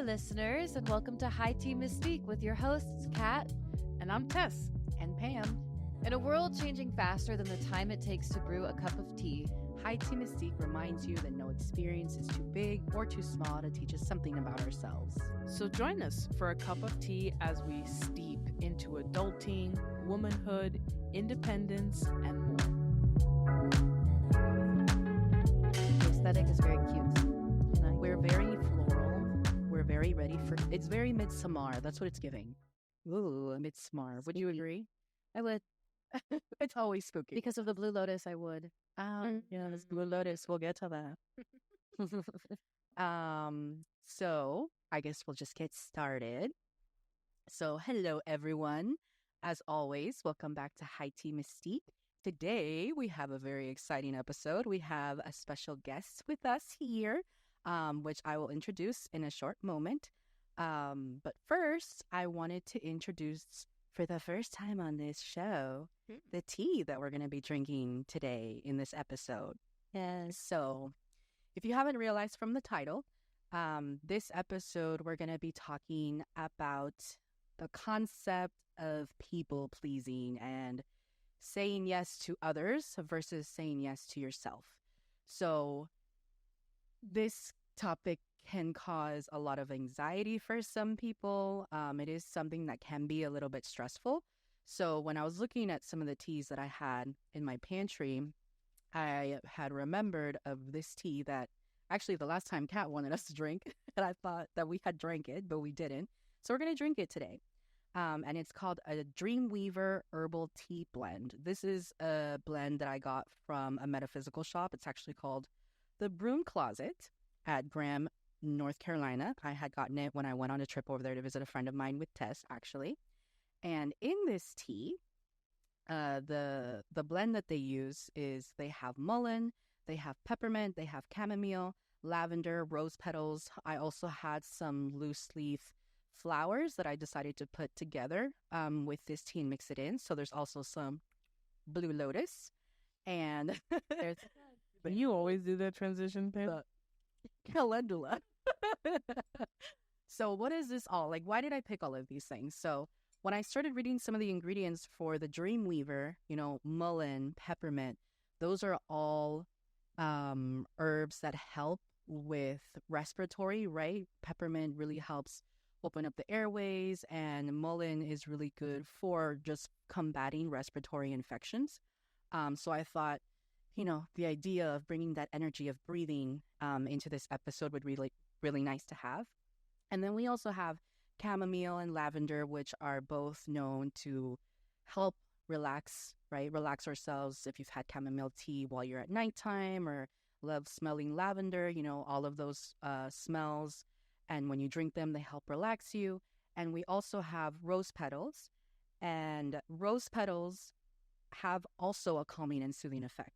listeners, and welcome to High Tea Mystique with your hosts, Kat. And I'm Tess. And Pam. In a world changing faster than the time it takes to brew a cup of tea, High Tea Mystique reminds you that no experience is too big or too small to teach us something about ourselves. So join us for a cup of tea as we steep into adulting, womanhood, independence, and more. The aesthetic is very cute. We're very floral. We're very ready for it's very midsummer. That's what it's giving. Ooh, midsummer. Would you agree? I would. It's always spooky. Because of the Blue Lotus, I would. Yeah, this Blue Lotus. We'll get to that. So I guess we'll just get started. So hello, everyone. As always, welcome back to High Tea Mystique. Today, we have a very exciting episode. We have a special guest with us here, which I will introduce in a short moment. But first, I wanted to introduce, for the first time on this show, the tea that we're going to be drinking today in this episode. Yes. So, if you haven't realized from the title, this episode, we're going to be talking about the concept of people pleasing and saying yes to others versus saying yes to yourself. So, this topic can cause a lot of anxiety for some people. It is something that can be a little bit stressful. So when I was looking at some of the teas that I had in my pantry, I had remembered of this tea that actually the last time Kat wanted us to drink, and I thought that we had drank it, but we didn't. So we're going to drink it today. And it's called a Dreamweaver Herbal Tea Blend. This is a blend that I got from a metaphysical shop. It's actually called the Broom Closet at Graham, North Carolina. I had gotten it when I went on a trip over there to visit a friend of mine with Tess, actually. And in this tea, the blend that they use is they have mullein, they have peppermint, they have chamomile, lavender, rose petals. I also had some loose leaf flowers that I decided to put together with this tea and mix it in. So there's also some blue lotus, and there's You always do that transition, Pam? calendula. So what is this all? Like, why did I pick all of these things? So when I started reading some of the ingredients for the Dreamweaver, mullein, peppermint, those are all herbs that help with respiratory, right? Peppermint really helps open up the airways, and mullein is really good for just combating respiratory infections. So I thought, the idea of bringing that energy of breathing into this episode would really, really nice to have. And then we also have chamomile and lavender, which are both known to help relax, right? Relax ourselves. If you've had chamomile tea while you're at nighttime or love smelling lavender, all of those smells. And when you drink them, they help relax you. And we also have rose petals. And rose petals have also a calming and soothing effect.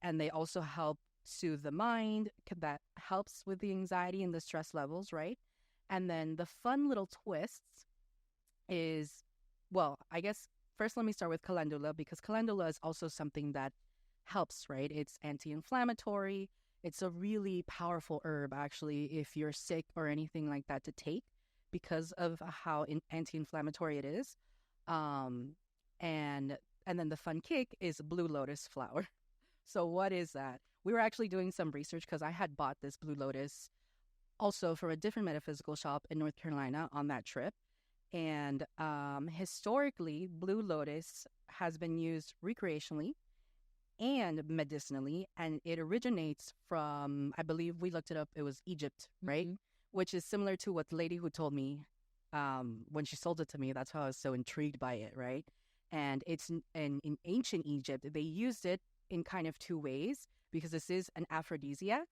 And they also help soothe the mind. That helps with the anxiety and the stress levels, right? And then the fun little twists is, I guess first let me start with calendula, because calendula is also something that helps, right? It's anti-inflammatory. It's a really powerful herb, actually, if you're sick or anything like that, to take because of how anti-inflammatory it is. And then the fun kick is blue lotus flower. So what is that? We were actually doing some research because I had bought this blue lotus also from a different metaphysical shop in North Carolina on that trip. And historically, blue lotus has been used recreationally and medicinally, and it originates from, I believe we looked it up, it was Egypt, right? Mm-hmm. Which is similar to what the lady who told me when she sold it to me. That's how I was so intrigued by it, right? And it's in ancient Egypt, they used it in kind of two ways, because this is an aphrodisiac.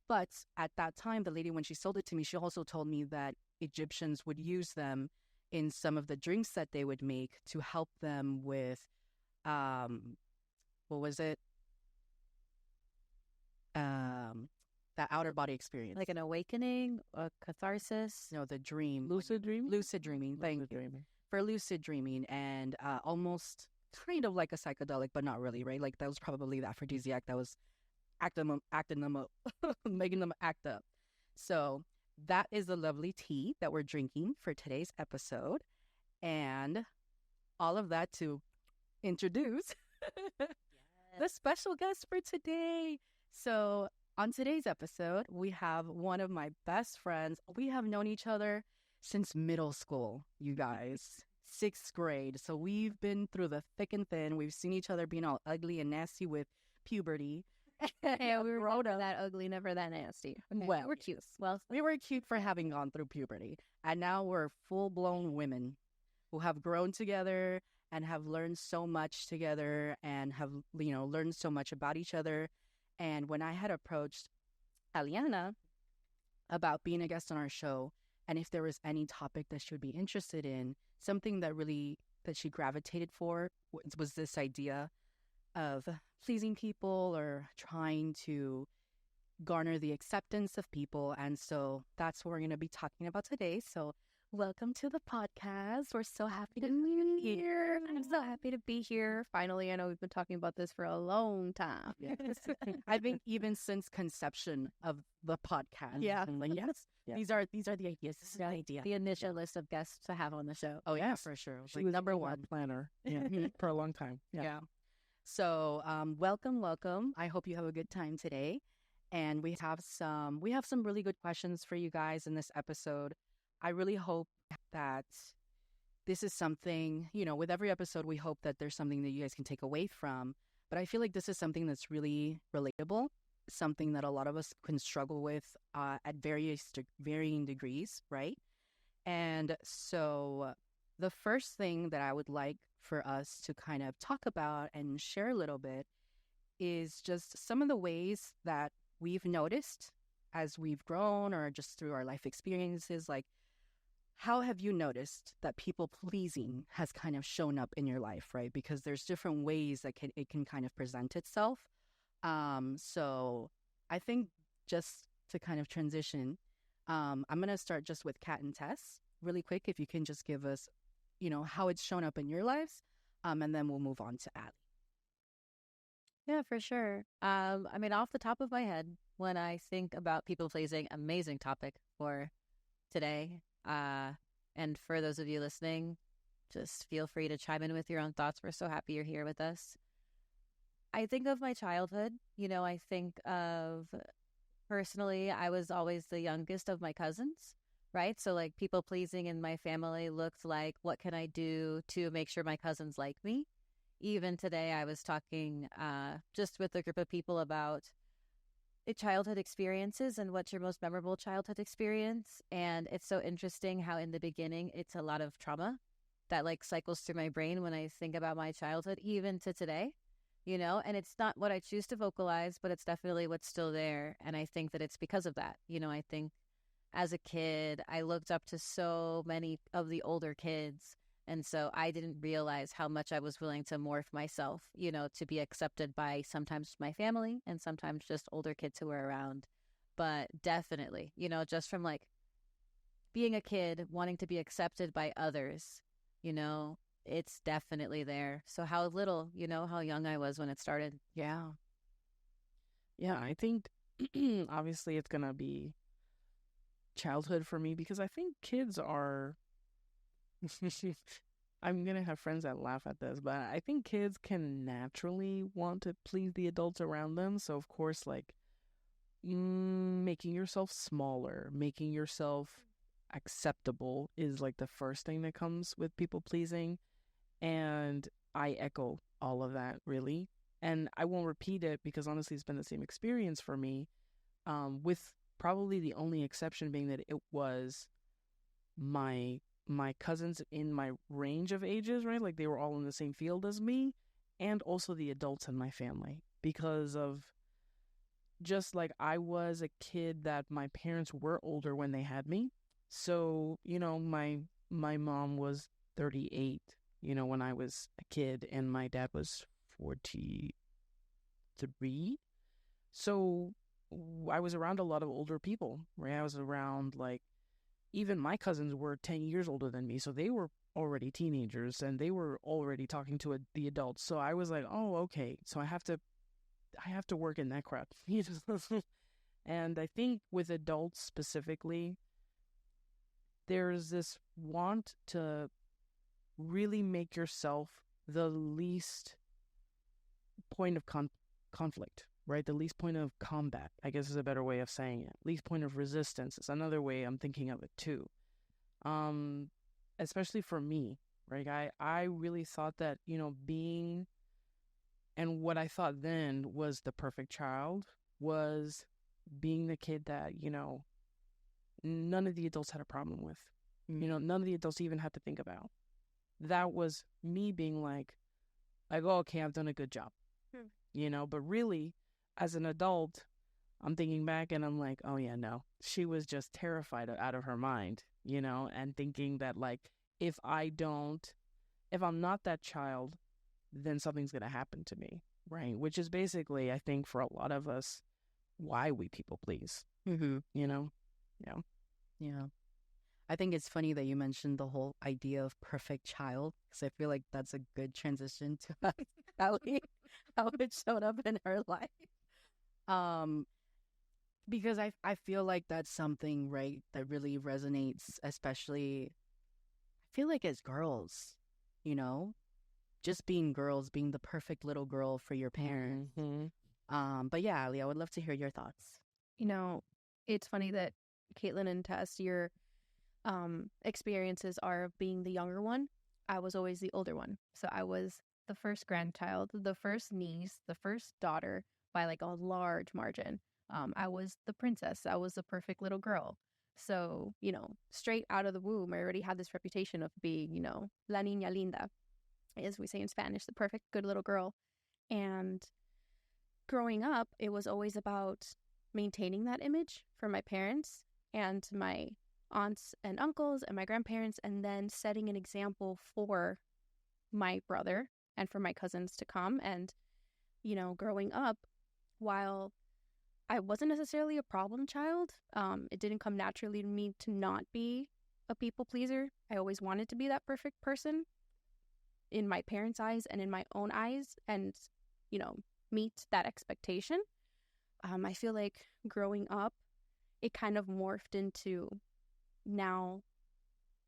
But at that time, the lady, when she sold it to me, she also told me that Egyptians would use them in some of the drinks that they would make to help them with, what was it? That outer body experience. Like an awakening, a catharsis? No, the dream. Lucid dreaming? Lucid dreaming, thank you. For lucid dreaming, and almost kind of like a psychedelic, but not really, right? Like that was probably the aphrodisiac that was acting them up, making them act up. So that is the lovely tea that we're drinking for today's episode. And all of that to introduce the special guest for today. So, on today's episode, we have one of my best friends. We have known each other since middle school, you guys, 6th grade. So, we've been through the thick and thin. We've seen each other being all ugly and nasty with puberty. Yeah, we were never that ugly, never that nasty. Okay. Well, we're cute. Well, we were cute for having gone through puberty. And now we're full-blown women who have grown together and have learned so much together and have, learned so much about each other. And when I had approached Aliana about being a guest on our show, and if there was any topic that she would be interested in, something that she gravitated for was this idea of pleasing people or trying to garner the acceptance of people. And so that's what we're going to be talking about today. So welcome to the podcast. We're so happy to be here. I'm so happy to be here. Finally, I know we've been talking about this for a long time. Yes. I think even since conception of the podcast. Yeah. I'm like, yes. These are the ideas. This is the idea. The initial list of guests to have on the show. Oh yeah, for sure. She was number one planner for a long time. Yeah. So welcome. I hope you have a good time today. And we have some really good questions for you guys in this episode. I really hope that this is something, with every episode, we hope that there's something that you guys can take away from. But I feel like this is something that's really relatable, something that a lot of us can struggle with at varying degrees, right? And so the first thing that I would like for us to kind of talk about and share a little bit is just some of the ways that we've noticed as we've grown or just through our life experiences. Like, how have you noticed that people pleasing has kind of shown up in your life, right? Because there's different ways that it can kind of present itself. So I think just to kind of transition, I'm going to start just with Kat and Tess really quick. If you can just give us, how it's shown up in your lives, and then we'll move on to Allie. Yeah, for sure. Off the top of my head, when I think about people pleasing, amazing topic for today. And for those of you listening, just feel free to chime in with your own thoughts. We're so happy you're here with us. I think of my childhood. I think of, personally, I was always the youngest of my cousins, right? So like people pleasing in my family looked like, what can I do to make sure my cousins like me? Even today, I was talking just with a group of people about childhood experiences and what's your most memorable childhood experience. And it's so interesting how in the beginning, it's a lot of trauma that like cycles through my brain when I think about my childhood, even to today, and it's not what I choose to vocalize, but it's definitely what's still there. And I think that it's because of that. I think as a kid, I looked up to so many of the older kids. And so I didn't realize how much I was willing to morph myself, to be accepted by sometimes my family and sometimes just older kids who were around. But definitely, just from like being a kid, wanting to be accepted by others, it's definitely there. So how little, how young I was when it started. Yeah, I think obviously it's going to be childhood for me because I think kids are... I'm going to have friends that laugh at this, but I think kids can naturally want to please the adults around them. So, of course, like making yourself smaller, making yourself acceptable is like the first thing that comes with people pleasing. And I echo all of that, really. And I won't repeat it because honestly, it's been the same experience for me, with probably the only exception being that it was my cousins in my range of ages, right? Like they were all in the same field as me, and also the adults in my family, because of just like I was a kid that my parents were older when they had me. So, my mom was 38, when I was a kid, and my dad was 43. So I was around a lot of older people, right? I was around like, even my cousins were 10 years older than me, so they were already teenagers and they were already talking to the adults. So I was like, oh, okay, so I have to work in that crowd. And I think with adults specifically, there's this want to really make yourself the least point of conflict, right? The least point of combat, I guess is a better way of saying it. Least point of resistance is another way I'm thinking of it too. Especially for me, right? I really thought that, being, and what I thought then was the perfect child was being the kid that, none of the adults had a problem with. None of the adults even had to think about. That was me being like, oh, okay, I've done a good job. But really, as an adult, I'm thinking back and I'm like, oh yeah, no, she was just terrified out of her mind, and thinking that like, if I'm not that child, then something's going to happen to me, right? Which is basically, I think, for a lot of us, why we people please, Yeah. Yeah. I think it's funny that you mentioned the whole idea of perfect child, because I feel like that's a good transition to how it showed up in her life. Because I feel like that's something, right, that really resonates, especially, I feel like as girls, just being girls, being the perfect little girl for your parents. But yeah, Ali, I would love to hear your thoughts. It's funny that Caitlin and Tess, your experiences are of being the younger one. I was always the older one. So I was the first grandchild, the first niece, the first daughter by like a large margin. I was the princess. I was the perfect little girl. So, straight out of the womb, I already had this reputation of being, la niña linda, as we say in Spanish, the perfect good little girl. And growing up, it was always about maintaining that image for my parents and my aunts and uncles and my grandparents, and then setting an example for my brother and for my cousins to come. And, growing up, while I wasn't necessarily a problem child, it didn't come naturally to me to not be a people pleaser. I always wanted to be that perfect person in my parents' eyes and in my own eyes, and, meet that expectation. I feel like growing up, it kind of morphed into now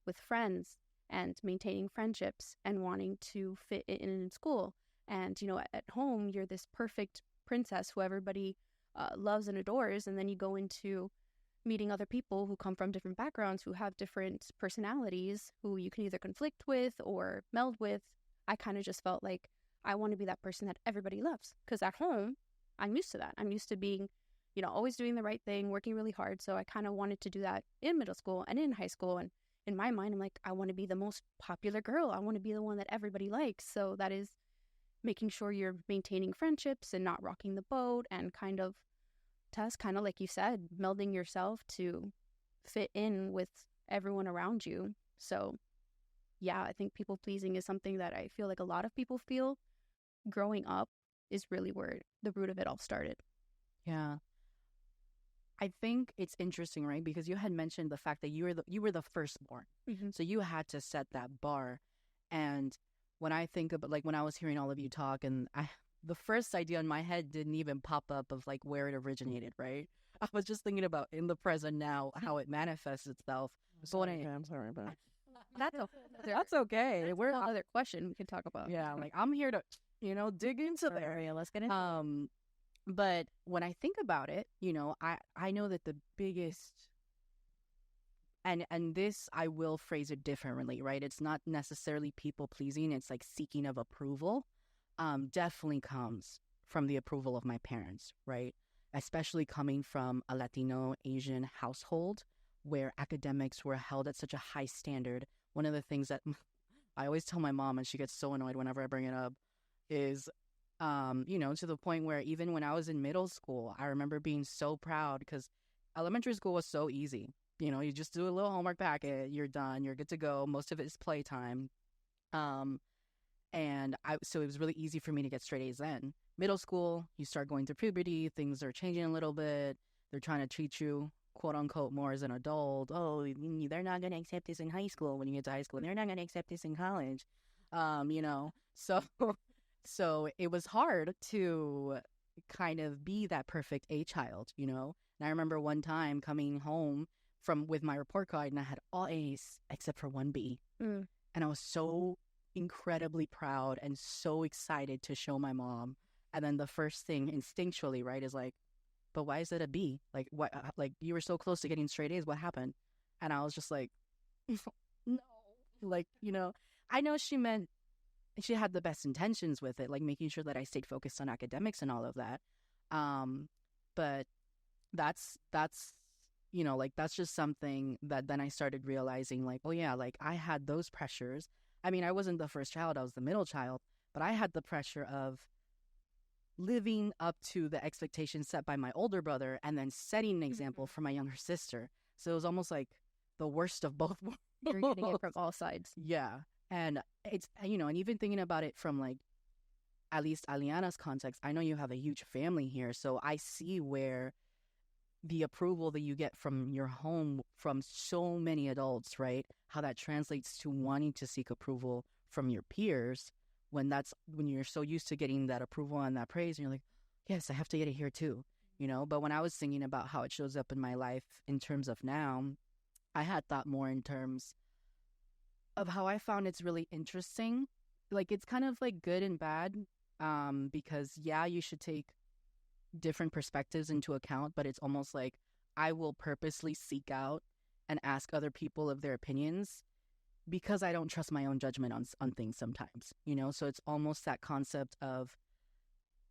with friends and maintaining friendships and wanting to fit in school. And, at home, you're this perfect princess who everybody loves and adores. And then you go into meeting other people who come from different backgrounds, who have different personalities, who you can either conflict with or meld with. I kind of just felt like I want to be that person that everybody loves. Because at home, I'm used to that. I'm used to being, always doing the right thing, working really hard. So I kind of wanted to do that in middle school and in high school. And in my mind, I'm like, I want to be the most popular girl. I want to be the one that everybody likes. So that is making sure you're maintaining friendships and not rocking the boat, and kind of, Tess, kind of like you said, melding yourself to fit in with everyone around you. So yeah, I think people pleasing is something that I feel like a lot of people feel growing up is really where the root of it all started. Yeah. I think it's interesting, right? Because you had mentioned the fact that you were the firstborn. So you had to set that bar. And when I think about, like, when I was hearing all of you talk, and the first idea in my head didn't even pop up of like where it originated, right? I was just thinking about in the present now, how it manifests itself. I'm sorry, but That's okay. We're another question we can talk about. Yeah, like I'm here to, dig into the area. Let's get into But when I think about it, I know that the biggest, and this, I will phrase it differently, right? It's not necessarily people pleasing. It's like seeking of approval. Definitely comes from the approval of my parents, right? Especially coming from a Latino Asian household where academics were held at such a high standard. One of the things that I always tell my mom, and she gets so annoyed whenever I bring it up, is, to the point where even when I was in middle school, I remember being so proud because elementary school was so easy. You just do a little homework packet, you're done, you're good to go. Most of it is playtime. So it was really easy for me to get straight A's then. Middle school, you start going through puberty, things are changing a little bit. They're trying to treat you, quote unquote, more as an adult. Oh, they're not going to accept this in high school when you get to high school. They're not going to accept this in college. So it was hard to kind of be that perfect A child, you know? And I remember one time coming home with my report card and I had all A's except for one B. Mm. And I was so incredibly proud and so excited to show my mom. And then the first thing instinctually, right, is like, but why is it a B? Like, what? Like, you were so close to getting straight A's. What happened? And I was just like, no. Like, you know, I know she had the best intentions with it, like making sure that I stayed focused on academics and all of that. But that's you know, like that's just something that then I started realizing, like, oh yeah, like I had those pressures. I mean, I wasn't the first child, I was the middle child, but I had the pressure of living up to the expectations set by my older brother and then setting an example for my younger sister. So it was almost like the worst of both worlds. You're getting it from all sides. Yeah. And it's, you know, and even thinking about it from like, at least Aliana's context, I know you have a huge family here. So I see where the approval that you get from your home from so many adults, right? How that translates to wanting to seek approval from your peers when you're so used to getting that approval and that praise, and you're like, yes, I have to get it here too, you know? But when I was thinking about how it shows up in my life in terms of now, I had thought more in terms of how I found it's really interesting. Like, it's kind of like good and bad, because yeah, you should take different perspectives into account, but it's almost like I will purposely seek out and ask other people of their opinions because I don't trust my own judgment on things sometimes, you know? So it's almost that concept of,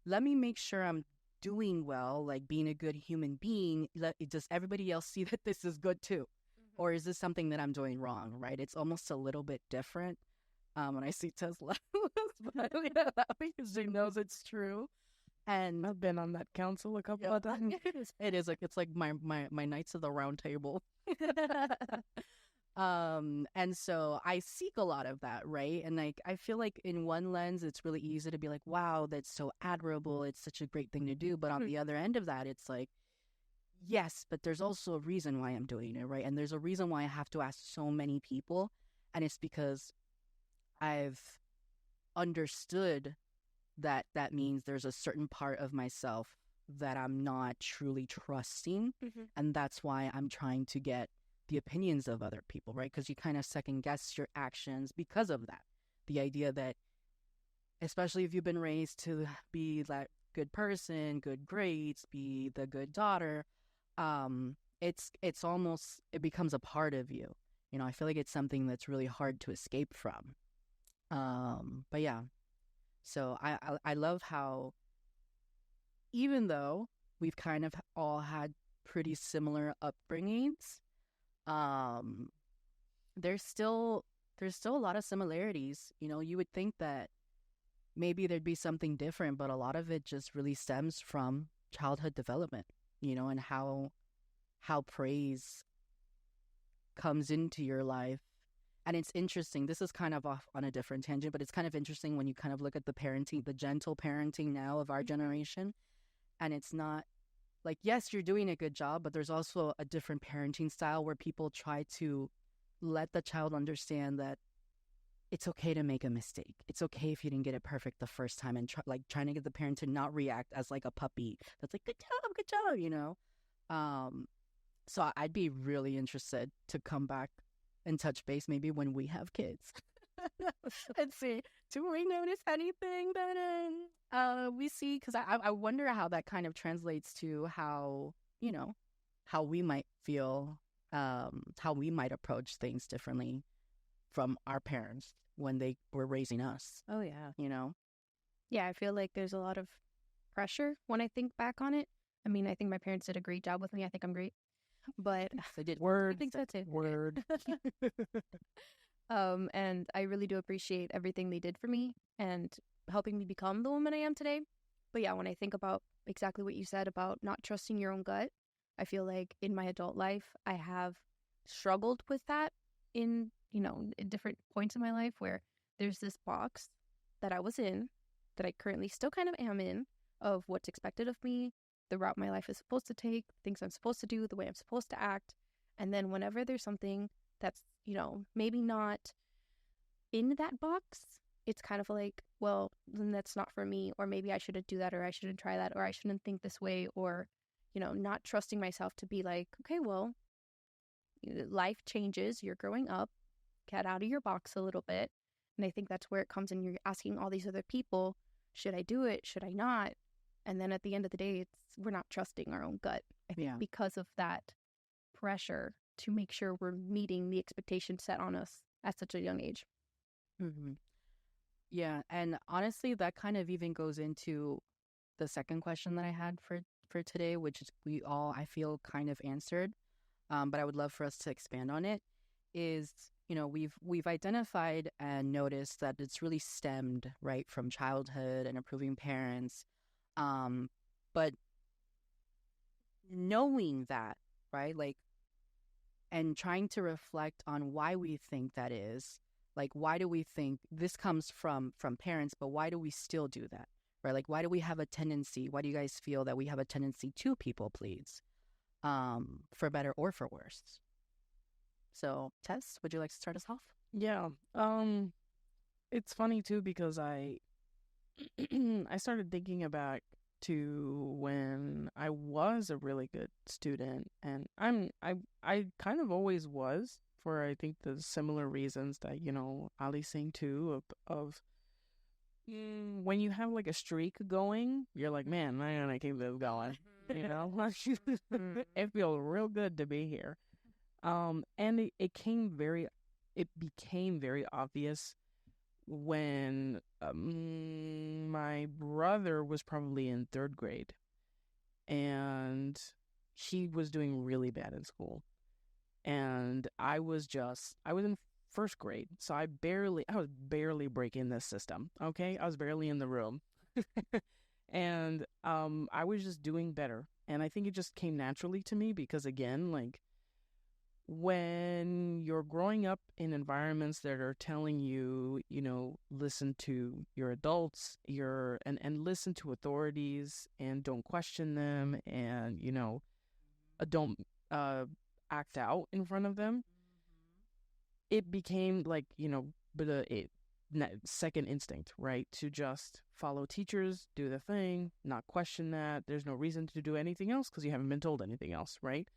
let me make sure I'm doing well, like being a good human being. Does everybody else see that this is good too? Or is this something that I'm doing wrong, right? It's almost a little bit different when I see Tesla. Because she knows it's true. And I've been on that council a couple of times. it is like, it's like my Knights of the Round Table. And so I seek a lot of that, right? And like, I feel like in one lens, it's really easy to be like, wow, that's so admirable. It's such a great thing to do. But on the other end of that, it's like, yes, but there's also a reason why I'm doing it, right? And there's a reason why I have to ask so many people. And it's because I've understood that means there's a certain part of myself that I'm not truly trusting. And that's why I'm trying to get the opinions of other people, right? Because you kind of second guess your actions because of that. The idea that, especially if you've been raised to be that good person, good grades, be the good daughter, it's almost, it becomes a part of you. You know, I feel like it's something that's really hard to escape from. But yeah, so I love how, even though we've kind of all had pretty similar upbringings, there's still a lot of similarities. You know, you would think that maybe there'd be something different, but a lot of it just really stems from childhood development, you know, and how praise comes into your life. And it's interesting. This is kind of off on a different tangent, but it's kind of interesting when you kind of look at the parenting, the gentle parenting now of our generation. And it's not like, yes, you're doing a good job, but there's also a different parenting style where people try to let the child understand that it's okay to make a mistake. It's okay if you didn't get it perfect the first time, and trying to get the parent to not react as like a puppy that's like, good job, you know? So I'd be really interested to come back and touch base maybe when we have kids and see, do we notice anything that we see? Because I wonder how that kind of translates to how, you know, how we might feel, how we might approach things differently from our parents when they were raising us. Oh, yeah. You know? Yeah, I feel like there's a lot of pressure when I think back on it. I mean, I think my parents did a great job with me. I think I'm great. But They did. I think so too. Word. and I really do appreciate everything they did for me and helping me become the woman I am today. But yeah, when I think about exactly what you said about not trusting your own gut, I feel like in my adult life, I have struggled with that in, you know, in different points in my life where there's this box that I was in, that I currently still kind of am in, of what's expected of me, the route my life is supposed to take, things I'm supposed to do, the way I'm supposed to act. And then whenever there's something that's, you know, maybe not in that box, it's kind of like, well, then that's not for me, or maybe I shouldn't do that, or I shouldn't try that, or I shouldn't think this way, or, not trusting myself to be like, okay, well, life changes, you're growing up, get out of your box a little bit. And I think that's where it comes in. You're asking all these other people, should I do it? Should I not? And then at the end of the day, we're not trusting our own gut. I think because of that pressure to make sure we're meeting the expectations set on us at such a young age. Mm-hmm. Yeah, and honestly, that kind of even goes into the second question that I had for today, which is we all, I feel, kind of answered, but I would love for us to expand on it. Is, we've identified and noticed that it's really stemmed right from childhood and approving parents, but knowing that, right, like, and trying to reflect on why we think that is. Like, why do we think this comes from parents, but why do we still do that, right? Like, why do we have a tendency, why do you guys feel that we have a tendency to people please, for better or for worse? So, Tess, would you like to start us off? Yeah. It's funny too because I started thinking back to when I was a really good student, and I kind of always was, for I think the similar reasons that Ali's saying too, of when you have like a streak going, you're like, man, I gotta keep this going. It feels real good to be here. And it became very obvious when my brother was probably in third grade, and he was doing really bad in school, and I was in first grade, so I was barely breaking this system. Okay, I was barely in the room. And I was just doing better, and I think it just came naturally to me because, again, like, when you're growing up in environments that are telling you, listen to your adults, and listen to authorities and don't question them, and don't act out in front of them, it became like, second instinct, right? To just follow teachers, do the thing, not question that. There's no reason to do anything else because you haven't been told anything else, right?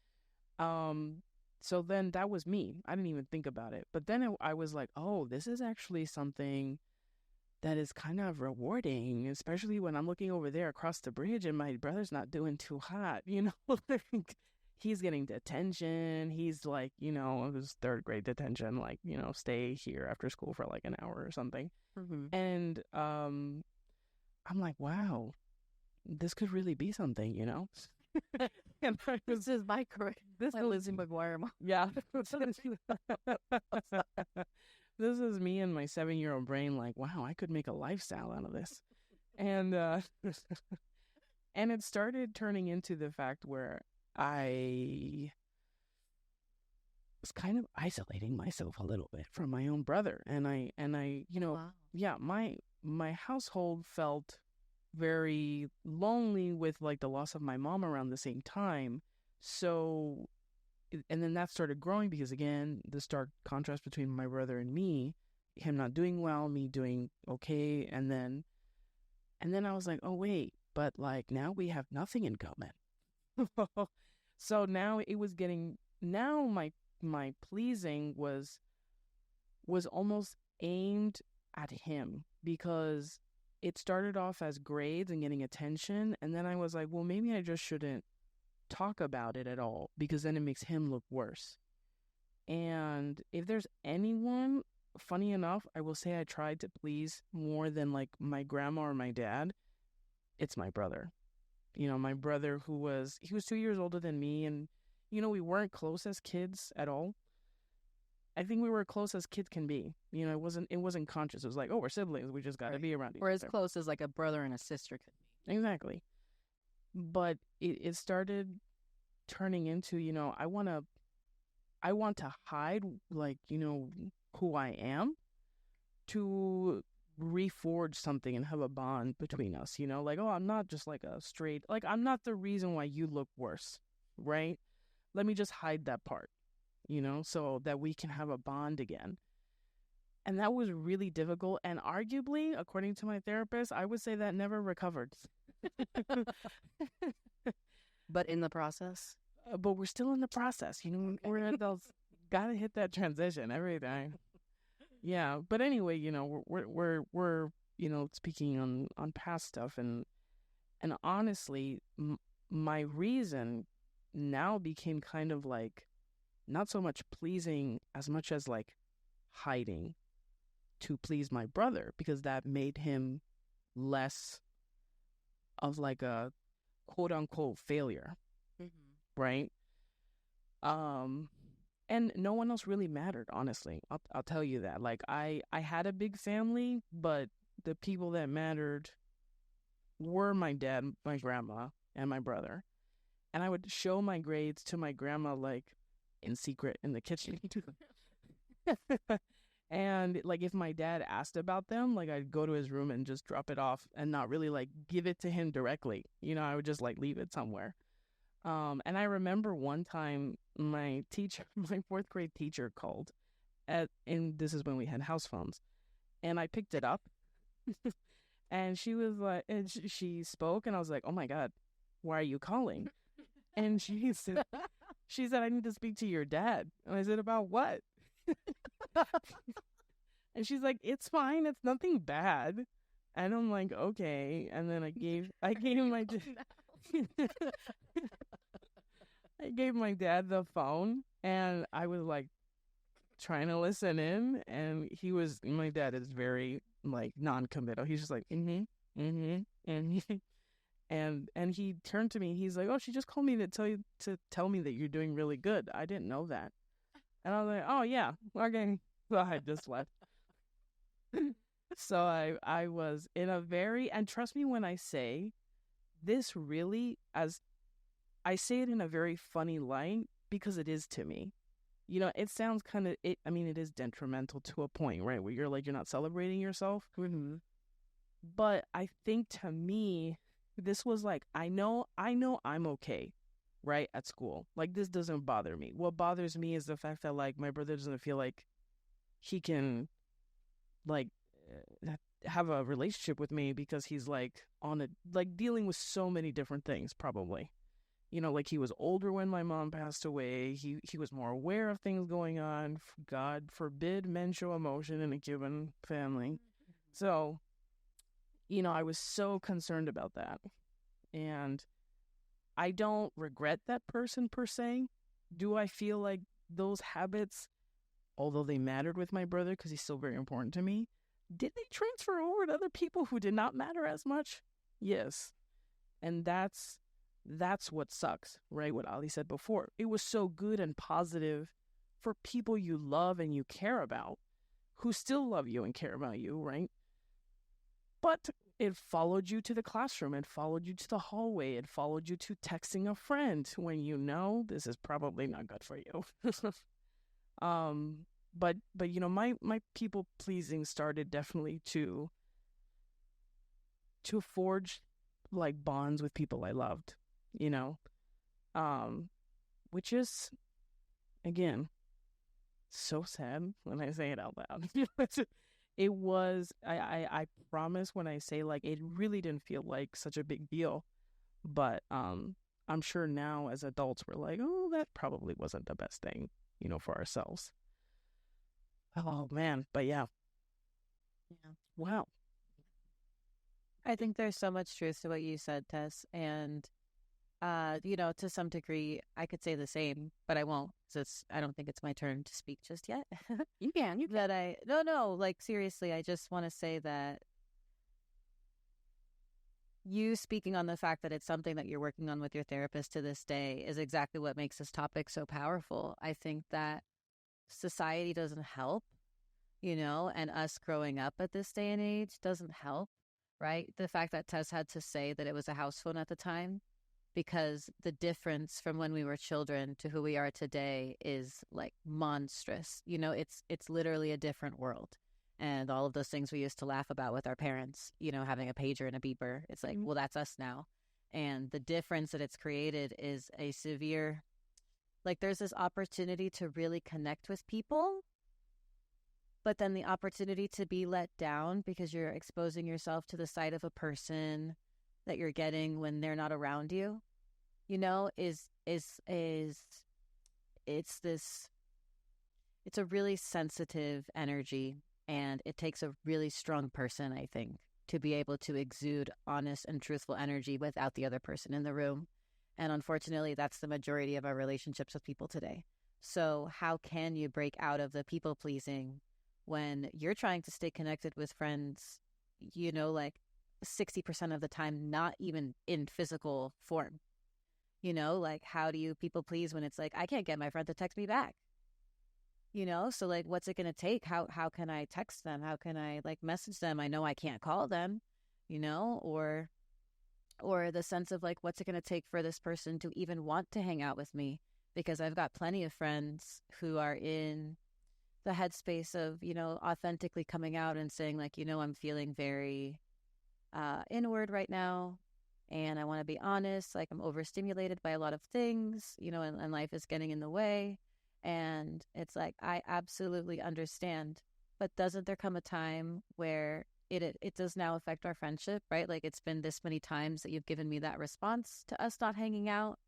So then that was me. I didn't even think about it. But then I was like, oh, this is actually something that is kind of rewarding, especially when I'm looking over there across the bridge and my brother's not doing too hot, like, he's getting detention. He's like, it was third grade detention, like, stay here after school for like an hour or something. Mm-hmm. And I'm like, wow, this could really be something, And this is my career. This is Lizzie McGuire. Yeah. This is me and my 7-year-old brain like, wow, I could make a lifestyle out of this. And and it started turning into the fact where I was kind of isolating myself a little bit from my own brother. And I Wow. yeah, my household felt very lonely with like the loss of my mom around the same time. So, and then that started growing because, again, the stark contrast between my brother and me, him not doing well, me doing okay. And then I was like, oh wait, but like now we have nothing in common. So now it was getting, now my pleasing was almost aimed at him, because it started off as grades and getting attention, and then I was like, well, maybe I just shouldn't talk about it at all, because then it makes him look worse. And if there's anyone, funny enough, I will say I tried to please more than like my grandma or my dad, it's my brother. My brother he was 2 years older than me, and we weren't close as kids at all. I think we were close as kids can be. It wasn't conscious. It was like, oh, we're siblings. We just got to be around each other. Or as close as like a brother and a sister could be. Exactly. But it started turning into, I want to hide, like, who I am, to reforge something and have a bond between us, like, oh, I'm not just like a straight, like, I'm not the reason why you look worse, right? Let me just hide that part. So that we can have a bond again. And that was really difficult. And arguably, according to my therapist, I would say that never recovered. But in the process, But we're still in the process. You know, we're adults. Gotta hit that transition every time. Yeah. But anyway, you know, we're you know, speaking on past stuff, and honestly, my reason now became kind of like not so much pleasing as much as like hiding to please my brother, because that made him less of like a quote unquote failure, right? And no one else really mattered, honestly. I'll tell you that. Like I had a big family, but the people that mattered were my dad, my grandma, and my brother. And I would show my grades to my grandma like in secret in the kitchen. And like if my dad asked about them, like I'd go to his room and just drop it off and not really like give it to him directly. You know, I would just like leave it somewhere. And I remember one time my teacher, my fourth grade teacher called and this is when we had house phones, and I picked it up and she was like, and she spoke, and I was like, oh my God, why are you calling? And she said, I need to speak to your dad. And I said, about what? And she's like, it's fine. It's nothing bad. And I'm like, okay. And then I gave my I gave my dad the phone, and I was like trying to listen in, and my dad is very like non-committal. He's just like, and he turned to me. He's like, oh, she just called me to tell me that you're doing really good. I didn't know that. And I was like, oh yeah, okay. So I just left. So I was in a very, and trust me when I say this, really, as I say it in a very funny light, because it is to me. You know, it sounds kind of, I mean, it is detrimental to a point, right? Where you're like, you're not celebrating yourself. Mm-hmm. But I think to me, this was like, I know I'm okay, right? At school. Like, this doesn't bother me. What bothers me is the fact that like my brother doesn't feel like he can like have a relationship with me, because he's like dealing with so many different things, probably. You know, like he was older when my mom passed away. He was more aware of things going on. God forbid men show emotion in a Cuban family. So, you know, I was so concerned about that. And I don't regret that person per se. Do I feel like those habits, although they mattered with my brother because he's still very important to me, did they transfer over to other people who did not matter as much? Yes. And that's what sucks, right? What Ali said before. It was so good and positive for people you love and you care about, who still love you and care about you, right? But it followed you to the classroom. It followed you to the hallway. It followed you to texting a friend when you know this is probably not good for you. But you know, my people pleasing started definitely to forge like bonds with people I loved, you know, which is, again, so sad when I say it out loud. It was, I promise when I say like, it really didn't feel like such a big deal, but I'm sure now as adults we're like, oh, that probably wasn't the best thing, you know, for ourselves. Oh man, but yeah. Wow. I think there's so much truth to what you said, Tess, and you know, to some degree, I could say the same, but I won't, because I don't think it's my turn to speak just yet. You can. No, like seriously, I just want to say that you speaking on the fact that it's something that you're working on with your therapist to this day is exactly what makes this topic so powerful. I think that society doesn't help, you know, and us growing up at this day and age doesn't help, right? The fact that Tess had to say that it was a house phone at the time, because the difference from when we were children to who we are today is like monstrous. You know, it's literally a different world. And all of those things we used to laugh about with our parents, you know, having a pager and a beeper, it's like, well, that's us now. And the difference that it's created is a severe, like there's this opportunity to really connect with people, but then the opportunity to be let down because you're exposing yourself to the sight of a person that you're getting when they're not around you, you know, is it's this, it's a really sensitive energy, and it takes a really strong person, I think, to be able to exude honest and truthful energy without the other person in the room. And unfortunately, that's the majority of our relationships with people today. So how can you break out of the people pleasing when you're trying to stay connected with friends, you know, like 60% of the time, not even in physical form? You know, like, how do you people please when it's like, I can't get my friend to text me back? You know, so like, what's it going to take? How can I text them? How can I like message them? I know I can't call them, you know, or the sense of like, what's it going to take for this person to even want to hang out with me? Because I've got plenty of friends who are in the headspace of, you know, authentically coming out and saying like, you know, I'm feeling very inward right now. And I want to be honest, like I'm overstimulated by a lot of things, you know, and life is getting in the way. And it's like, I absolutely understand. But doesn't there come a time where it does now affect our friendship, right? Like, it's been this many times that you've given me that response to us not hanging out,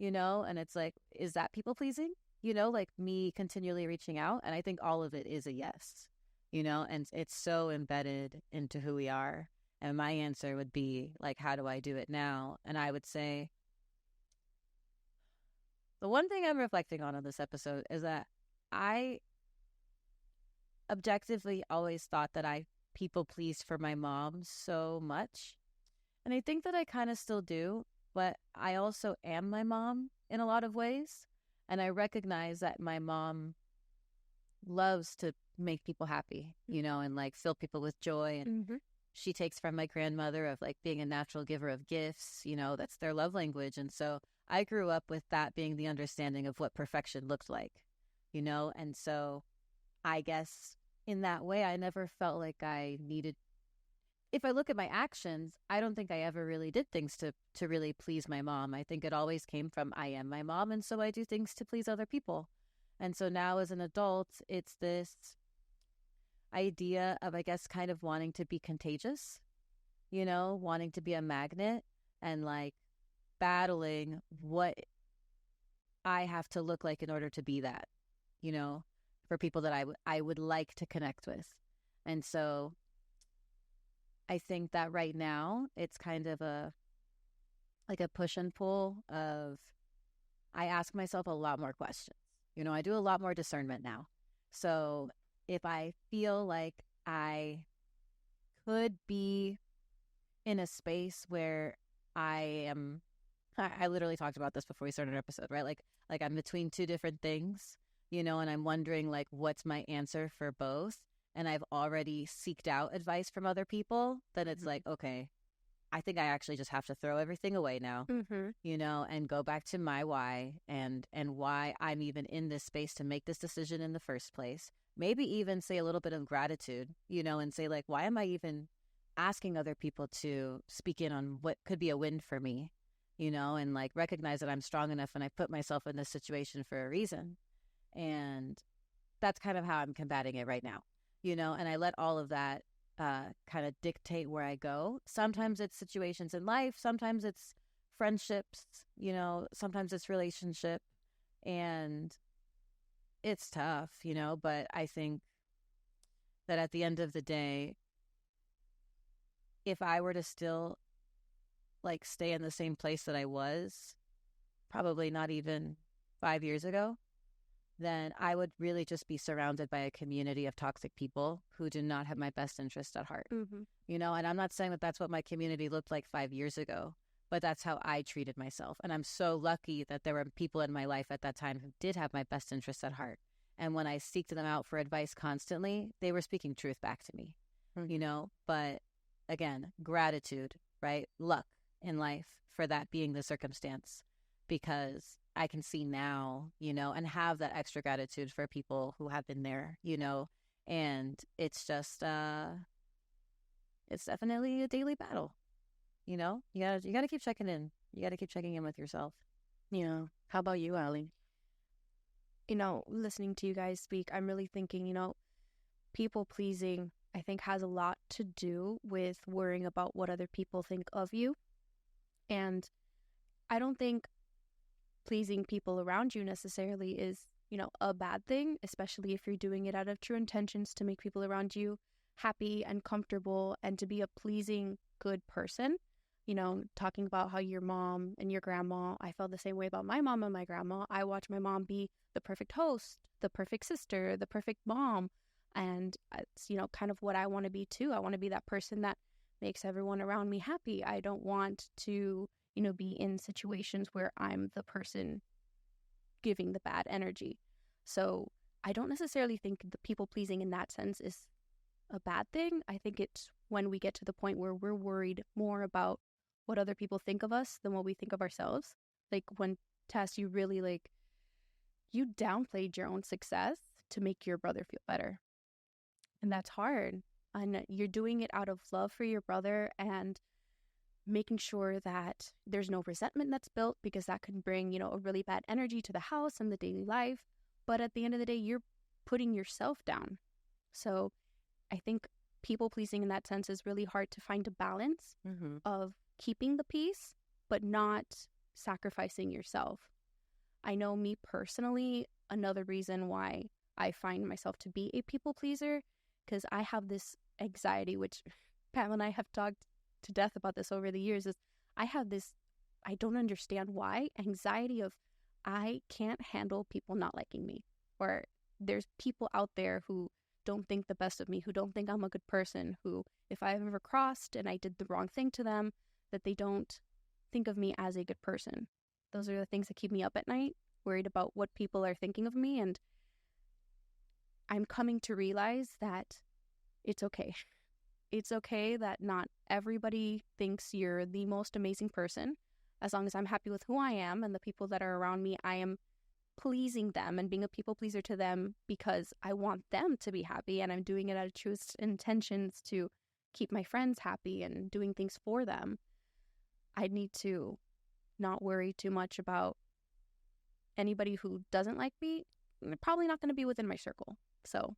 you know? And it's like, is that people pleasing? You know, like me continually reaching out. And I think all of it is a yes, you know, and it's so embedded into who we are. And my answer would be like, how do I do it now? And I would say, the one thing I'm reflecting on this episode is that I objectively always thought that I people pleased for my mom so much. And I think that I kind of still do, but I also am my mom in a lot of ways. And I recognize that my mom loves to make people happy, you know, and like fill people with joy. And she takes from my grandmother of like being a natural giver of gifts, you know, that's their love language. And so I grew up with that being the understanding of what perfection looked like, you know? And so I guess in that way, I never felt like I needed, if I look at my actions, I don't think I ever really did things to really please my mom. I think it always came from, I am my mom, and so I do things to please other people. And so now as an adult, it's this idea of, I guess, kind of wanting to be contagious, you know, wanting to be a magnet and like battling what I have to look like in order to be that, you know, for people that I would like to connect with. And so I think that right now it's kind of a push and pull of, I ask myself a lot more questions. You know, I do a lot more discernment now. So if I feel like I could be in a space where I literally talked about this before we started our episode, right? Like I'm between two different things, you know, and I'm wondering like, what's my answer for both? And I've already seeked out advice from other people, then it's like, okay, I think I actually just have to throw everything away now, you know, and go back to my why and why I'm even in this space to make this decision in the first place. Maybe even say a little bit of gratitude, you know, and say like, why am I even asking other people to speak in on what could be a win for me, you know, and like recognize that I'm strong enough and I put myself in this situation for a reason. And that's kind of how I'm combating it right now, you know, and I let all of that kind of dictate where I go. Sometimes it's situations in life, sometimes it's friendships, you know, sometimes it's relationship, and it's tough, you know, but I think that at the end of the day, if I were to still like stay in the same place that I was, probably not even 5 years ago, then I would really just be surrounded by a community of toxic people who do not have my best interest at heart. You know, and I'm not saying that that's what my community looked like 5 years ago, but that's how I treated myself. And I'm so lucky that there were people in my life at that time who did have my best interests at heart. And when I seeked them out for advice constantly, they were speaking truth back to me, you know, but again, gratitude, right? Luck in life for that being the circumstance, because I can see now, you know, and have that extra gratitude for people who have been there, you know, and it's just, it's definitely a daily battle, you know, you gotta keep checking in. You gotta keep checking in with yourself. Yeah. How about you, Allie? You know, listening to you guys speak, I'm really thinking, you know, people pleasing, I think, has a lot to do with worrying about what other people think of you. And I don't think pleasing people around you necessarily is, a bad thing, especially if you're doing it out of true intentions to make people around you happy and comfortable and to be a pleasing, good person. Talking about how your mom and your grandma, I felt the same way about my mom and my grandma. I watched my mom be the perfect host, the perfect sister, the perfect mom. And it's, kind of what I want to be too. I want to be that person that makes everyone around me happy. I don't want to, be in situations where I'm the person giving the bad energy. So I don't necessarily think the people pleasing in that sense is a bad thing. I think it's when we get to the point where we're worried more about what other people think of us than what we think of ourselves. Like when Tess, you really you downplayed your own success to make your brother feel better. And that's hard. And you're doing it out of love for your brother and making sure that there's no resentment that's built, because that can bring, a really bad energy to the house and the daily life. But at the end of the day, you're putting yourself down. So I think people pleasing in that sense is really hard to find a balance of keeping the peace, but not sacrificing yourself. I know me personally, another reason why I find myself to be a people pleaser, because I have this anxiety, which Pam and I have talked to death about this over the years, is I have this, I don't understand why, anxiety of I can't handle people not liking me, or there's people out there who don't think the best of me, who don't think I'm a good person, who if I've ever crossed and I did the wrong thing to them, that they don't think of me as a good person. Those are the things that keep me up at night, worried about what people are thinking of me. And I'm coming to realize that it's okay. It's okay that not everybody thinks you're the most amazing person. As long as I'm happy with who I am and the people that are around me, I am pleasing them and being a people pleaser to them because I want them to be happy, and I'm doing it out of true intentions to keep my friends happy and doing things for them. I need to not worry too much about anybody who doesn't like me. They're probably not going to be within my circle. So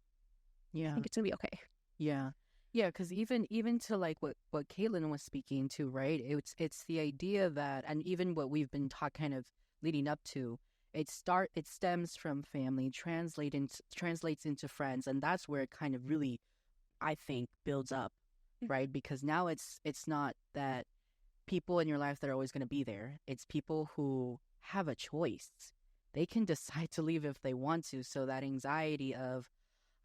I think it's going to be okay. Yeah. Because even to like what Caitlin was speaking to, right? It's the idea that, and even what we've been taught kind of leading up to, it stems from family, translates into friends, and that's where it kind of really, I think, builds up, right? Because now it's not that people in your life that are always going to be there. It's people who have a choice. They can decide to leave if they want to. So that anxiety of,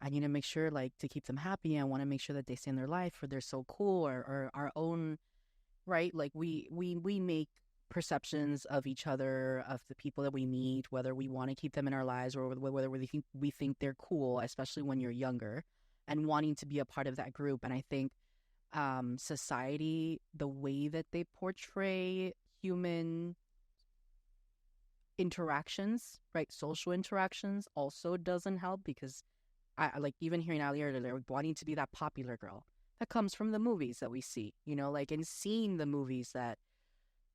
I need to make sure, like, to keep them happy, I want to make sure that they stay in their life, or they're so cool, or our own, right? Like we make perceptions of each other, of the people that we meet, whether we want to keep them in our lives or whether we think they're cool, especially when you're younger, and wanting to be a part of that group. And I think society, the way that they portray human interactions, right, social interactions, also doesn't help, because I like even hearing earlier, they're wanting to be that popular girl. That comes from the movies that we see, like in seeing the movies that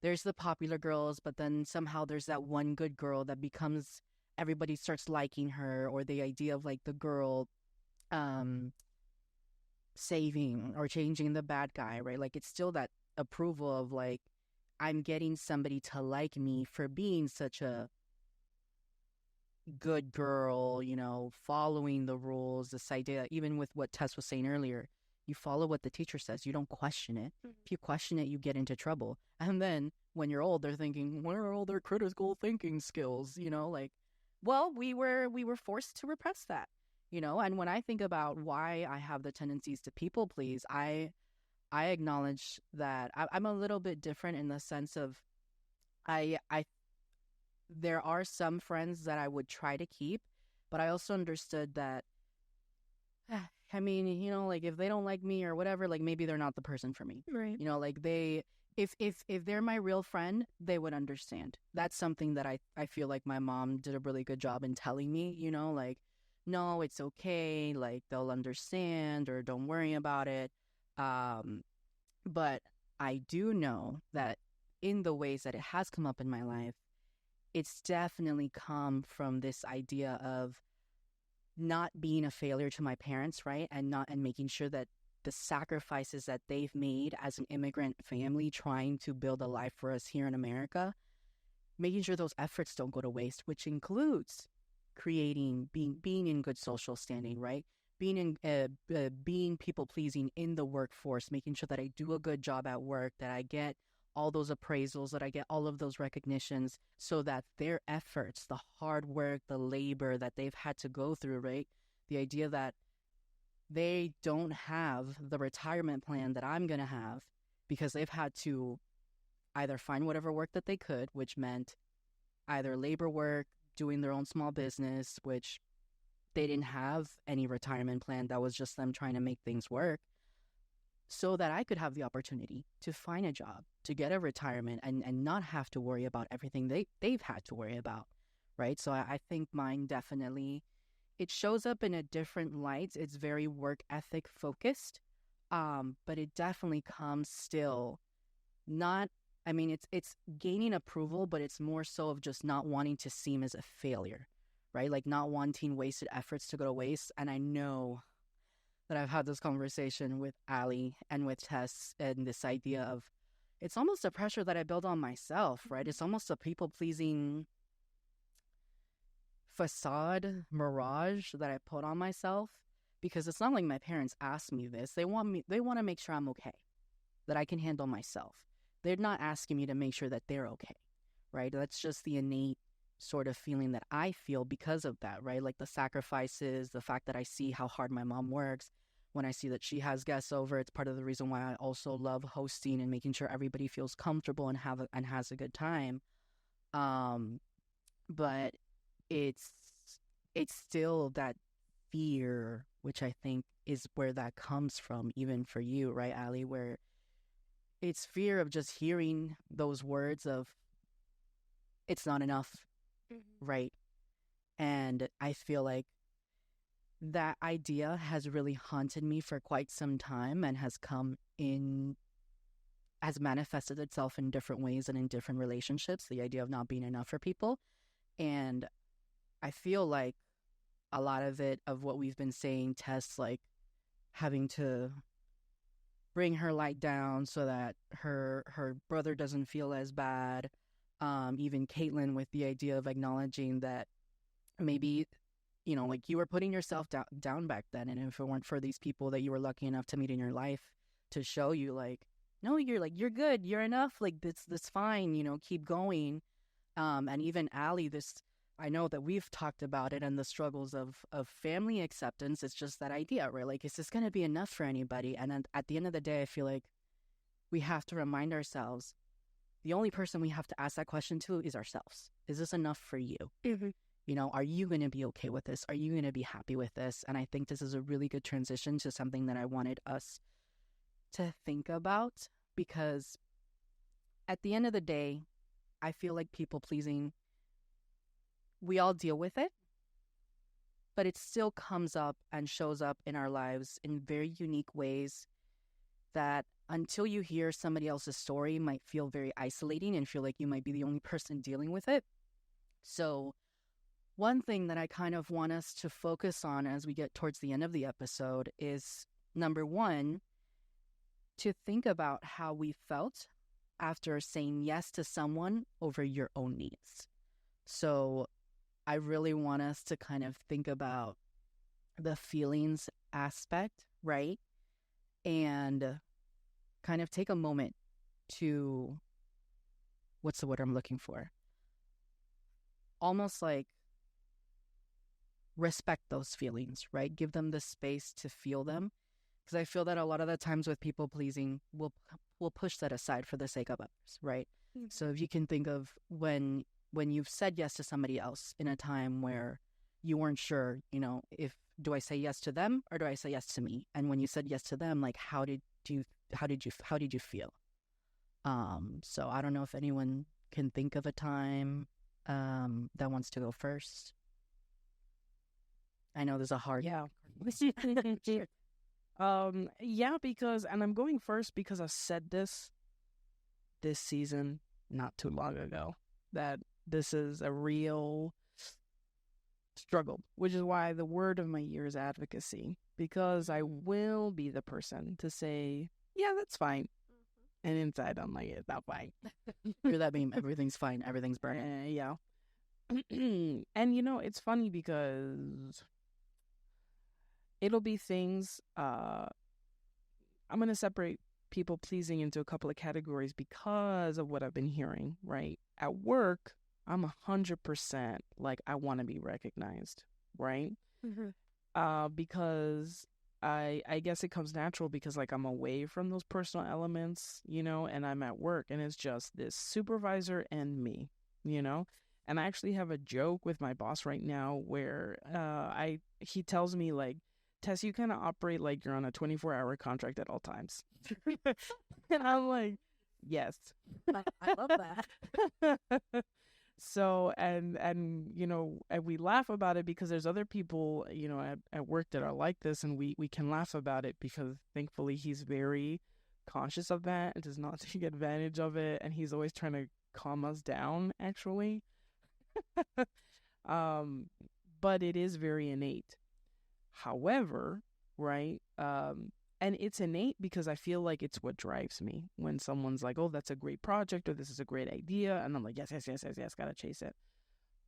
there's the popular girls, but then somehow there's that one good girl that becomes, everybody starts liking her, or the idea of like the girl saving or changing the bad guy, right? Like it's still that approval of like, I'm getting somebody to like me for being such a good girl, following the rules. This idea, even with what Tess was saying earlier, you follow what the teacher says. You don't question it. If you question it, you get into trouble. And then when you're old, they're thinking, where are all their critical thinking skills? Well, we were forced to repress that, And when I think about why I have the tendencies to people please, I acknowledge that I'm a little bit different in the sense of I there are some friends that I would try to keep, but I also understood that, I mean, like if they don't like me or whatever, like maybe they're not the person for me. Right. Like if they're my real friend, they would understand. That's something that I feel like my mom did a really good job in telling me, like, no, it's okay. Like they'll understand, or don't worry about it. But I do know that in the ways that it has come up in my life, it's definitely come from this idea of not being a failure to my parents, right? And making sure that the sacrifices that they've made as an immigrant family trying to build a life for us here in America, making sure those efforts don't go to waste, which includes creating, being in good social standing, right? Being people pleasing in the workforce, making sure that I do a good job at work, that I get all those appraisals, that I get all of those recognitions, so that their efforts, the hard work, the labor that they've had to go through, right? The idea that they don't have the retirement plan that I'm going to have because they've had to either find whatever work that they could, which meant either labor work, doing their own small business, which they didn't have any retirement plan. That was just them trying to make things work, so that I could have the opportunity to find a job, to get a retirement, and not have to worry about everything they've had to worry about, right? So I think mine definitely, it shows up in a different light. It's very work ethic focused, but it definitely comes still not, I mean, it's gaining approval, but it's more so of just not wanting to seem as a failure, right? Like not wanting wasted efforts to go to waste. And I know that I've had this conversation with Ali and with Tess, and this idea of, it's almost a pressure that I build on myself, right? It's almost a people-pleasing facade, mirage that I put on myself, because it's not like my parents asked me this. They want to make sure I'm okay, that I can handle myself. They're not asking me to make sure that they're okay, right? That's just the innate sort of feeling that I feel because of that, right? Like the sacrifices, the fact that I see how hard my mom works. When I see that she has guests over, it's part of the reason why I also love hosting and making sure everybody feels comfortable and has a good time. But it's still that fear, which I think is where that comes from, even for you, right, Ali? Where it's fear of just hearing those words of, it's not enough, right? And I feel like that idea has really haunted me for quite some time, and has manifested itself in different ways and in different relationships, the idea of not being enough for people. And I feel like a lot of it, of what we've been saying, Tess, like having to bring her light down so that her brother doesn't feel as bad. Even Caitlin, with the idea of acknowledging that maybe, you know, like you were putting yourself down back then, and if it weren't for these people that you were lucky enough to meet in your life to show you, like, no, you're good, you're enough, like this fine, you know, keep going. And even Ali, I know that we've talked about it and the struggles of family acceptance. It's just that idea, right? Like, is this going to be enough for anybody? And then at the end of the day, I feel like we have to remind ourselves, the only person we have to ask that question to is ourselves. Is this enough for you? Mm-hmm. You know, are you going to be okay with this? Are you going to be happy with this? And I think this is a really good transition to something that I wanted us to think about, because at the end of the day, I feel like people pleasing, we all deal with it, but it still comes up and shows up in our lives in very unique ways that, until you hear somebody else's story, might feel very isolating and feel like you might be the only person dealing with it. So one thing that I kind of want us to focus on as we get towards the end of the episode is, number one, to think about how we felt after saying yes to someone over your own needs. So I really want us to kind of think about the feelings aspect, right? And kind of take a moment to, what's the word I'm looking for? Almost like respect those feelings, right? Give them the space to feel them. Because I feel that a lot of the times with people pleasing, we'll push that aside for the sake of others, right? Mm-hmm. So if you can think of when you've said yes to somebody else in a time where you weren't sure, you know, if, do I say yes to them or do I say yes to me? And when you said yes to them, like, how did you feel? So I don't know if anyone can think of a time that wants to go first. I know there's a hard. Yeah. Yeah, because, and I'm going first because I said this season not too long ago, that this is a real struggled, which is why the word of my year is advocacy, because I will be the person to say, yeah, that's fine. And inside, I'm like, it's not fine. Hear that meme? Everything's fine. Everything's burning. Yeah. And, it's funny because it'll be things, I'm going to separate people pleasing into a couple of categories because of what I've been hearing, right? At work, I'm 100% like, I want to be recognized, right? Because I guess it comes natural because like I'm away from those personal elements, and I'm at work and it's just this supervisor and me, and I actually have a joke with my boss right now where he tells me like, Tess, you kind of operate like you're on a 24-hour contract at all times. And I'm like, yes. I love that. So, and we laugh about it because there's other people, at work that are like this, and we can laugh about it because thankfully he's very conscious of that and does not take advantage of it. And he's always trying to calm us down, actually. But it is very innate. However, right, and it's innate because I feel like it's what drives me when someone's like, oh, that's a great project or this is a great idea. And I'm like, yes, gotta chase it.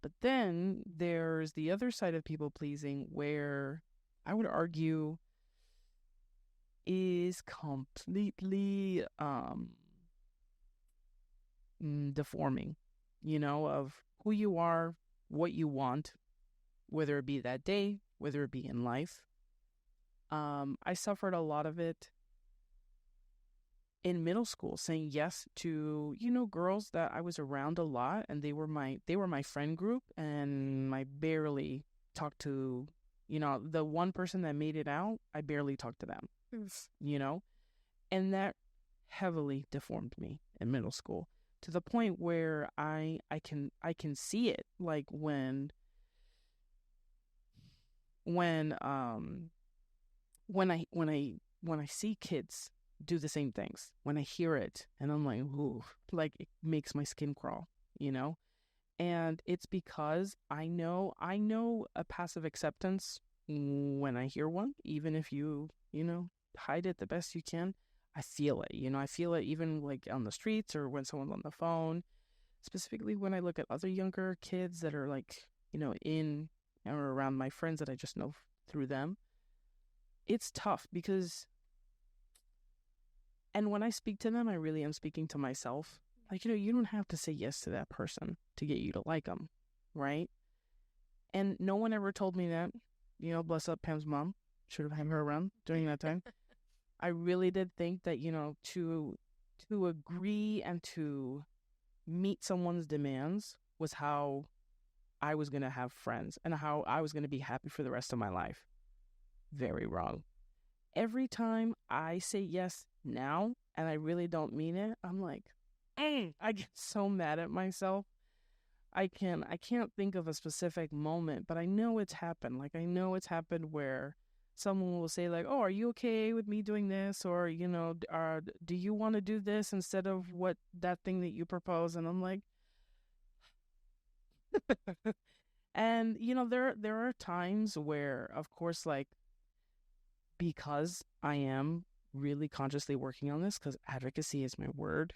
But then there's the other side of people pleasing where I would argue is completely deforming, of who you are, what you want, whether it be that day, whether it be in life. I suffered a lot of it in middle school, saying yes to, girls that I was around a lot, and they were my friend group, and I barely talked to, the one person that made it out, I barely talked to them, and that heavily deformed me in middle school to the point where I can see it, like when I see kids do the same things, when I hear it, and I'm like, ooh, like it makes my skin crawl, and it's because I know a passive acceptance when I hear one, even if you hide it the best you can. I feel it, I feel it even like on the streets or when someone's on the phone, specifically when I look at other younger kids that are like, in or around my friends that I just know through them. It's tough because, and when I speak to them, I really am speaking to myself. Like, you don't have to say yes to that person to get you to like them, right? And no one ever told me that, bless up Pam's mom. Should have had her around during that time. I really did think that, to agree and to meet someone's demands was how I was going to have friends and how I was going to be happy for the rest of my life. Very wrong. Every time I say yes now and I really don't mean it, I'm like, I get so mad at myself. I can't think of a specific moment, but I know it's happened. Like, I know it's happened where someone will say like, oh, are you okay with me doing this? Or, do you want to do this instead of that thing that you propose? And I'm like, and, there are times where, of course, like, because I am really consciously working on this, because advocacy is my word.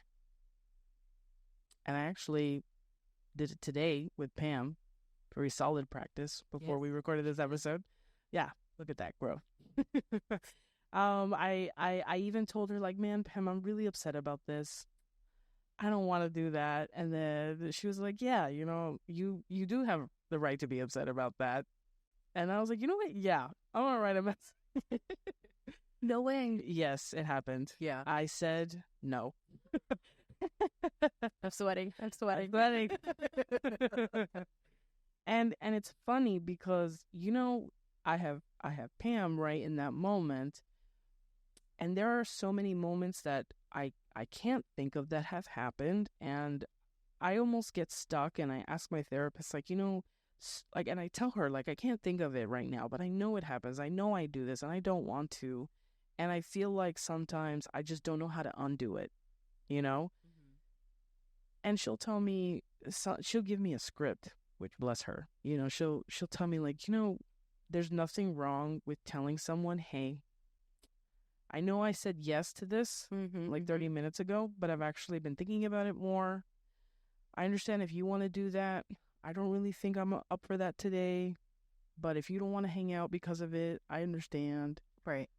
And I actually did it today with Pam. Very solid practice before we recorded this episode. Yeah, look at that growth. I even told her like, man, Pam, I'm really upset about this. I don't want to do that. And then she was like, yeah, you do have the right to be upset about that. And I was like, you know what? Yeah, I'm all right about it. No way. Yes, it happened. Yeah. I said no. I'm sweating. And it's funny because, I have Pam right in that moment. And there are so many moments that I can't think of that have happened. And I almost get stuck and I ask my therapist, like, like, and I tell her, like, I can't think of it right now, but I know it happens. I know I do this and I don't want to. And I feel like sometimes I just don't know how to undo it, And she'll tell me, she'll give me a script which bless her, she'll tell me like, there's nothing wrong with telling someone, hey, I know I said yes to this like 30 minutes ago, but I've actually been thinking about it more. I understand if you want to do that. I don't really think I'm up for that today, but if you don't want to hang out because of it, I understand. Right.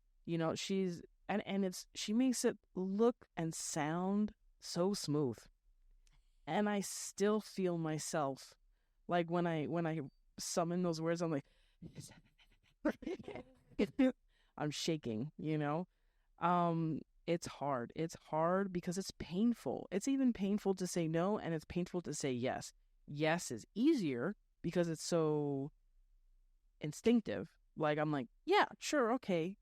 She makes it look and sound so smooth. And I still feel myself like when I summon those words, I'm like I'm shaking, it's hard. It's hard because it's painful. It's even painful to say no, and it's painful to say yes. Yes is easier because it's so instinctive. Like, I'm like, yeah, sure, okay.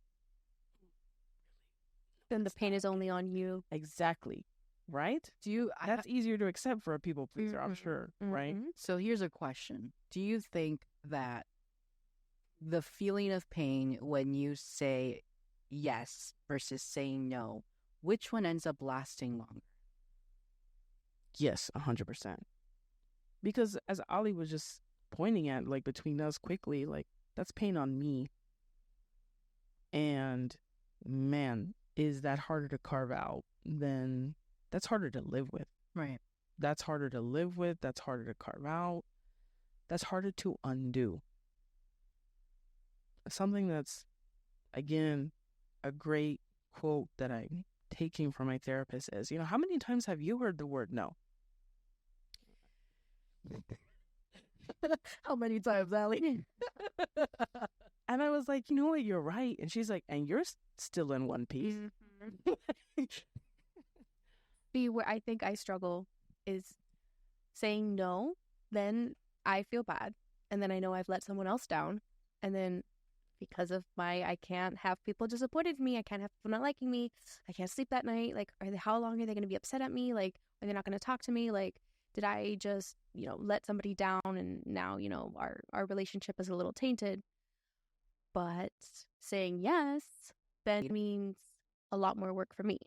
Then the pain is only on you. Exactly. Right? That's easier to accept for a people pleaser, I'm sure, right? So here's a question. Do you think that the feeling of pain when you say yes versus saying no, which one ends up lasting longer? Yes, 100%. Because as Ali was just pointing at, like, between us quickly, like, that's pain on me. And man, is that harder to carve out than that's harder to live with. Right. That's harder to live with. That's harder to carve out. That's harder to undo. Something that's, again, a great quote that I'm taking from my therapist is, how many times have you heard the word no? How many times, Ali? And I was like, you know what, you're right. And she's like, and you're still in one piece. See, where I think I struggle is saying no, then I feel bad. And then I know I've let someone else down. And then because of I can't have people disappointed in me. I can't have people not liking me. I can't sleep that night. Like, how long are they going to be upset at me? Like, are they not going to talk to me? Like, did I just, let somebody down and now, our relationship is a little tainted. But saying yes then means a lot more work for me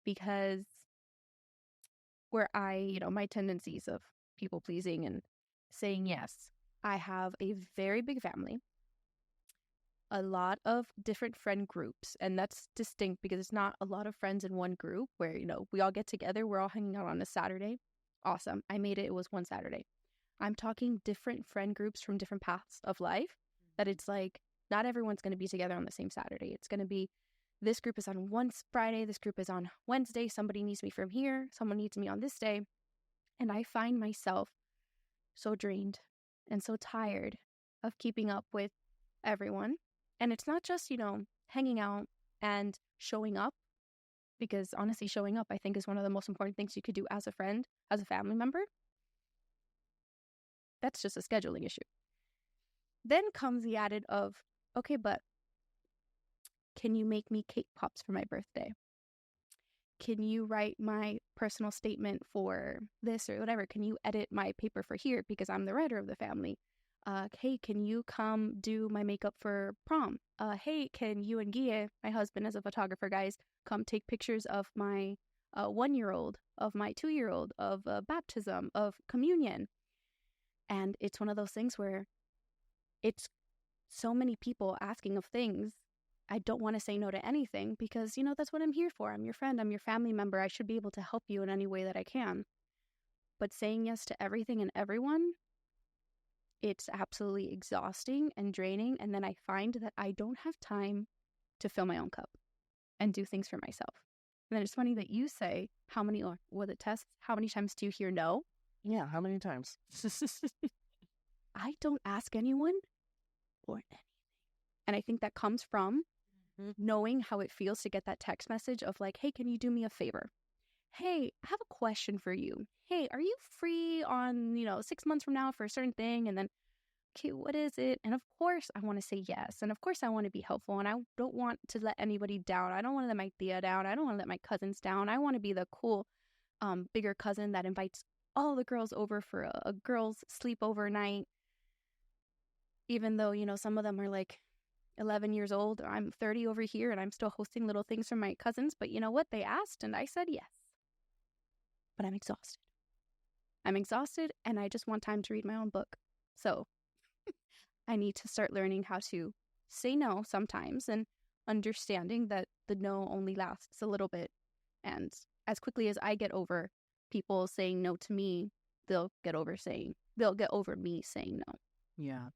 because where my tendencies of people pleasing and saying yes, I have a very big family, a lot of different friend groups, and that's distinct because it's not a lot of friends in one group where, we all get together, we're all hanging out on a Saturday. Awesome. I made it. It was one Saturday. I'm talking different friend groups from different paths of life that it's like, not everyone's going to be together on the same Saturday. It's going to be this group is on one Friday, this group is on Wednesday, somebody needs me from here, someone needs me on this day. And I find myself so drained and so tired of keeping up with everyone. And it's not just, hanging out and showing up, because honestly, showing up, I think, is one of the most important things you could do as a friend, as a family member. That's just a scheduling issue. Then comes the added of, okay, but can you make me cake pops for my birthday? Can you write my personal statement for this or whatever? Can you edit my paper for here because I'm the writer of the family? Hey, can you come do my makeup for prom? Hey, can you and Gia, my husband as a photographer, guys, come take pictures of my 1-year-old, of my 2-year-old, of baptism, of communion? And it's one of those things where it's so many people asking of things. I don't want to say no to anything because, that's what I'm here for. I'm your friend. I'm your family member. I should be able to help you in any way that I can. But saying yes to everything and everyone, it's absolutely exhausting and draining. And then I find that I don't have time to fill my own cup and do things for myself. And then it's funny that you say, how many times do you hear no? Yeah, how many times? I don't ask anyone for anything. And I think that comes from knowing how it feels to get that text message of like, hey, can you do me a favor? Hey, I have a question for you. Hey, are you free on, 6 months from now for a certain thing? And then, okay, what is it? And of course, I want to say yes. And of course, I want to be helpful. And I don't want to let anybody down. I don't want to let my Thea down. I don't want to let my cousins down. I want to be the cool, bigger cousin that invites all the girls over for a girls' sleepover night. Even though, some of them are like 11 years old. I'm 30 over here and I'm still hosting little things for my cousins. But you know what? They asked and I said yes. But I'm exhausted. I'm exhausted and I just want time to read my own book. So I need to start learning how to say no sometimes and understanding that the no only lasts a little bit. And as quickly as I get over people saying no to me, they'll get over me saying no. Yeah.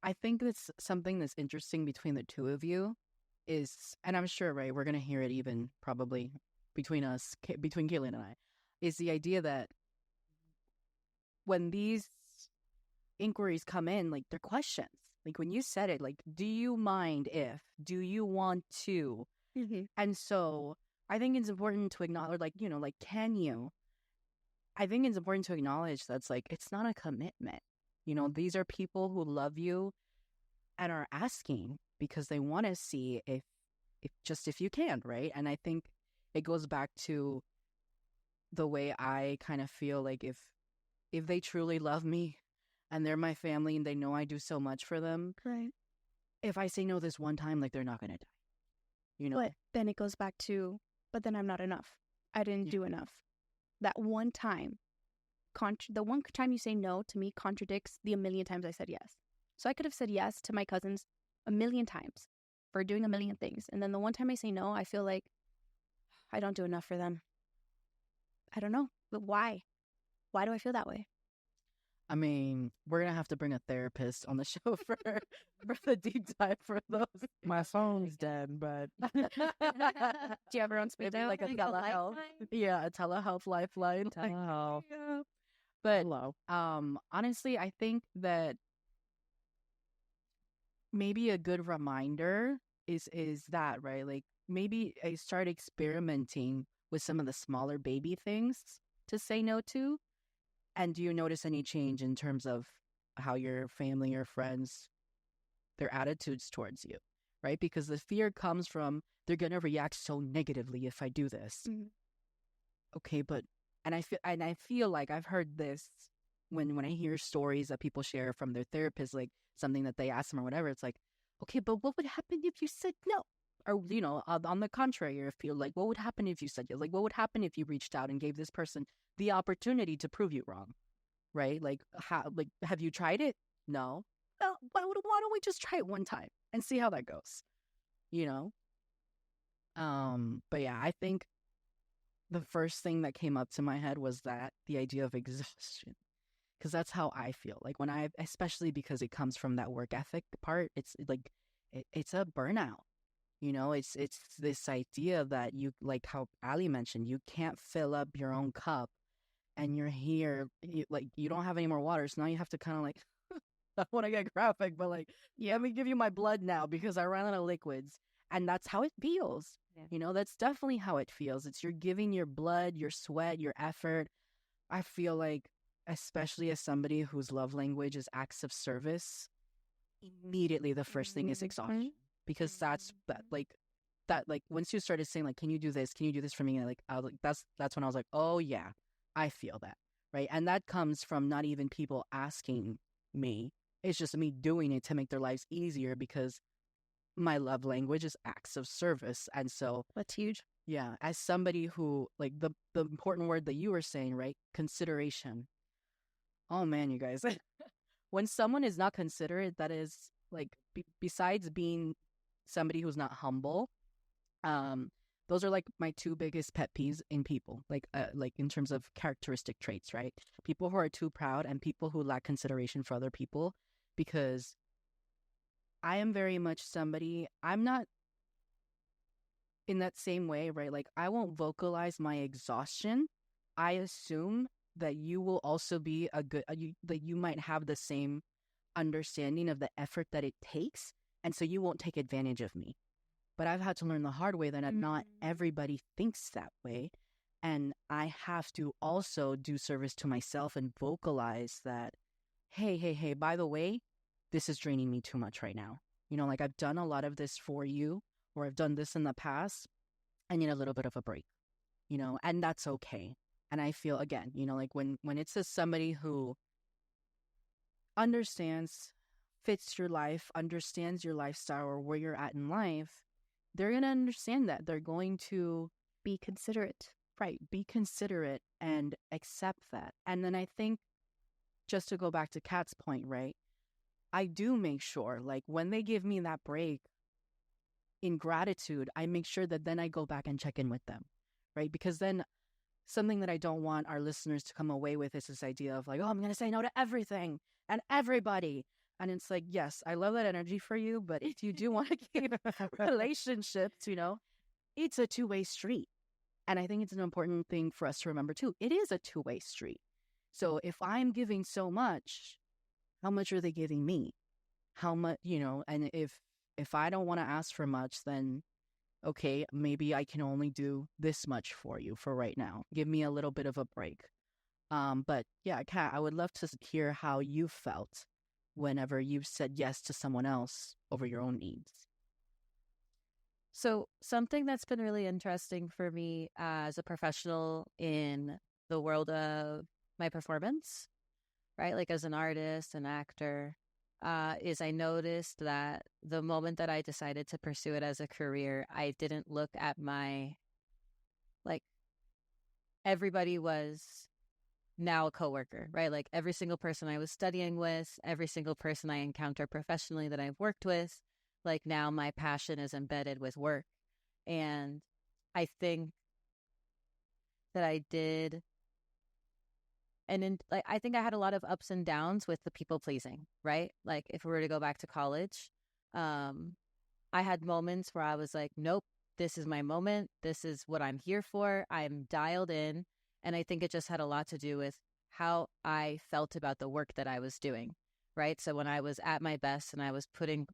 I think that's something that's interesting between the two of you is, and I'm sure, right, we're going to hear it even probably between us, between Kaylin and I, is the idea that when these inquiries come in, like, they're questions. Like, when you said it, like, do you mind if, do you want to? Mm-hmm. And so I think it's important to acknowledge, like, you know, like, can you? I think it's important to acknowledge that's like, it's not a commitment. You know, these are people who love you and are asking because they want to see if you can, right? And I think it goes back to the way I kind of feel like if they truly love me and they're my family and they know I do so much for them, Right. if I say no this one time, like, they're not going to die, you know? But then it goes back to, but then I'm not enough. I didn't do enough. That one time, the one time you say no to me contradicts the a million times I said yes. So I could have said yes to my cousins a million times for doing a million things. And then the one time I say no, I feel like I don't do enough for them. I don't know. But why? Why do I feel that way? I mean, we're going to have to bring a therapist on the show for the deep dive for those. My phone's dead, but Do you have your own speed Maybe dial? like a telehealth. Yeah, a telehealth lifeline. telehealth. Yeah. But Hello. honestly, I think that maybe a good reminder is that, right? Like, maybe I start experimenting with some of the smaller baby things to say no to. And do you notice any change in terms of how your family or friends, their attitudes towards you, right? Because the fear comes from they're going to react so negatively if I do this. Mm-hmm. Okay, but and I feel like I've heard this when I hear stories that people share from their therapist, like something that they ask them or whatever. It's like, okay, but what would happen if you said no? Or, you know, on the contrary, if you're like, what would happen if you said yes? Like, what would happen if you reached out and gave this person the opportunity to prove you wrong, right? Like, have you tried it? No. Well, why don't we just try it one time and see how that goes? You know. But yeah, I think the first thing that came up to my head was that the idea of exhaustion, because that's how I feel. Like, when especially because it comes from that work ethic part, it's like it's a burnout. You know, it's this idea that you, like how Ali mentioned, you can't fill up your own cup and you're here, you don't have any more water. So now you have to kind of like, I don't want to get graphic, but like, yeah, let me give you my blood now because I ran out of liquids. And that's how it feels. Yeah. You know, that's definitely how it feels. It's you're giving your blood, your sweat, your effort. I feel like, especially as somebody whose love language is acts of service, immediately the first thing is exhaustion. Because that's like once you started saying like, can you do this for me, and like I was like, that's when I was like, oh yeah, I feel that, right? And that comes from not even people asking me, it's just me doing it to make their lives easier, because my love language is acts of service. And so that's huge. Yeah, as somebody who, like, the important word that you were saying, right, consideration. Oh man, you guys, when someone is not considerate, that is like besides being somebody who's not humble, those are like my two biggest pet peeves in people, like in terms of characteristic traits, right? People who are too proud and people who lack consideration for other people, because I am very much somebody, I'm not in that same way, right? Like, I won't vocalize my exhaustion. I assume that you will also be that you might have the same understanding of the effort that it takes, and so you won't take advantage of me. But I've had to learn the hard way that not everybody thinks that way, and I have to also do service to myself and vocalize that, hey, by the way, this is draining me too much right now. You know, like, I've done a lot of this for you, or I've done this in the past. I need a little bit of a break, you know, and that's okay. And I feel, again, you know, like when it's somebody who understands, fits your life, understands your lifestyle or where you're at in life, they're going to understand that. They're going to be considerate. Right. Be considerate and accept that. And then I think, just to go back to Kat's point, right? I do make sure, like, when they give me that break, in gratitude, I make sure that then I go back and check in with them, right? Because then something that I don't want our listeners to come away with is this idea of like, oh, I'm going to say no to everything and everybody. And it's like, yes, I love that energy for you. But if you do want to keep relationships, it's a two-way street. And I think it's an important thing for us to remember too. It is a two-way street. So if I'm giving so much, how much are they giving me? How much, and if I don't want to ask for much, then okay, maybe I can only do this much for you for right now. Give me a little bit of a break. But yeah, Kat, I would love to hear how you felt whenever you said yes to someone else over your own needs. So something that's been really interesting for me as a professional in the world of my performance, right? Like as an artist, an actor, is I noticed that the moment that I decided to pursue it as a career, I didn't look at everybody was now a coworker, right? Like every single person I was studying with, every single person I encounter professionally that I've worked with, like now my passion is embedded with work. And I think that I did, I think I had a lot of ups and downs with the people pleasing, right? Like if we were to go back to college, I had moments where I was like, nope, this is my moment. This is what I'm here for. I'm dialed in. And I think it just had a lot to do with how I felt about the work that I was doing, right? So when I was at my best and I was putting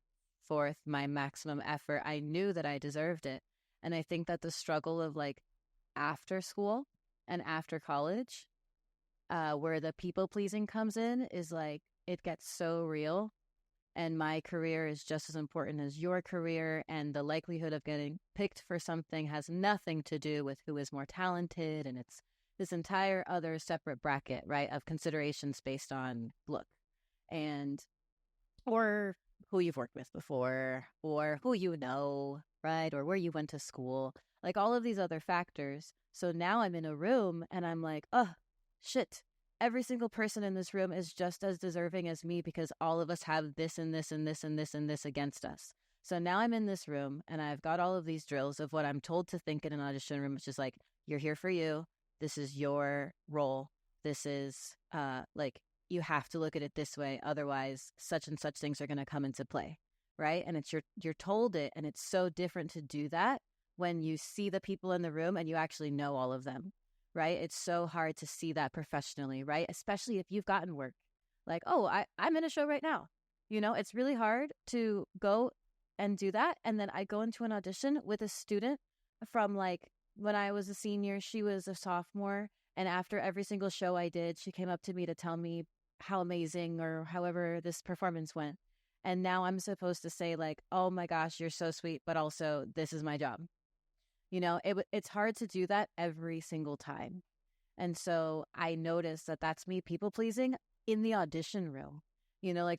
forth my maximum effort, I knew that I deserved it. And I think that the struggle of like after school and after college, where the people pleasing comes in, is like it gets so real. And my career is just as important as your career. And the likelihood of getting picked for something has nothing to do with who is more talented. And it's this entire other separate bracket, right, of considerations based on look and or who you've worked with before or who you know, right, or where you went to school, like all of these other factors. So now I'm in a room and I'm like, oh, shit. Every single person in this room is just as deserving as me because all of us have this and this and this and this and this against us. So now I'm in this room and I've got all of these drills of what I'm told to think in an audition room, which is like, you're here for you. This is your role. This is you have to look at it this way. Otherwise, such and such things are going to come into play, right? And it's you're told it, and it's so different to do that when you see the people in the room and you actually know all of them. Right? It's so hard to see that professionally, right? Especially if you've gotten work. Like, oh, I'm in a show right now. It's really hard to go and do that. And then I go into an audition with a student from like when I was a senior, she was a sophomore. And after every single show I did, she came up to me to tell me how amazing or however this performance went. And now I'm supposed to say like, oh my gosh, you're so sweet, but also this is my job. It's hard to do that every single time. And so I noticed that that's me people pleasing in the audition room.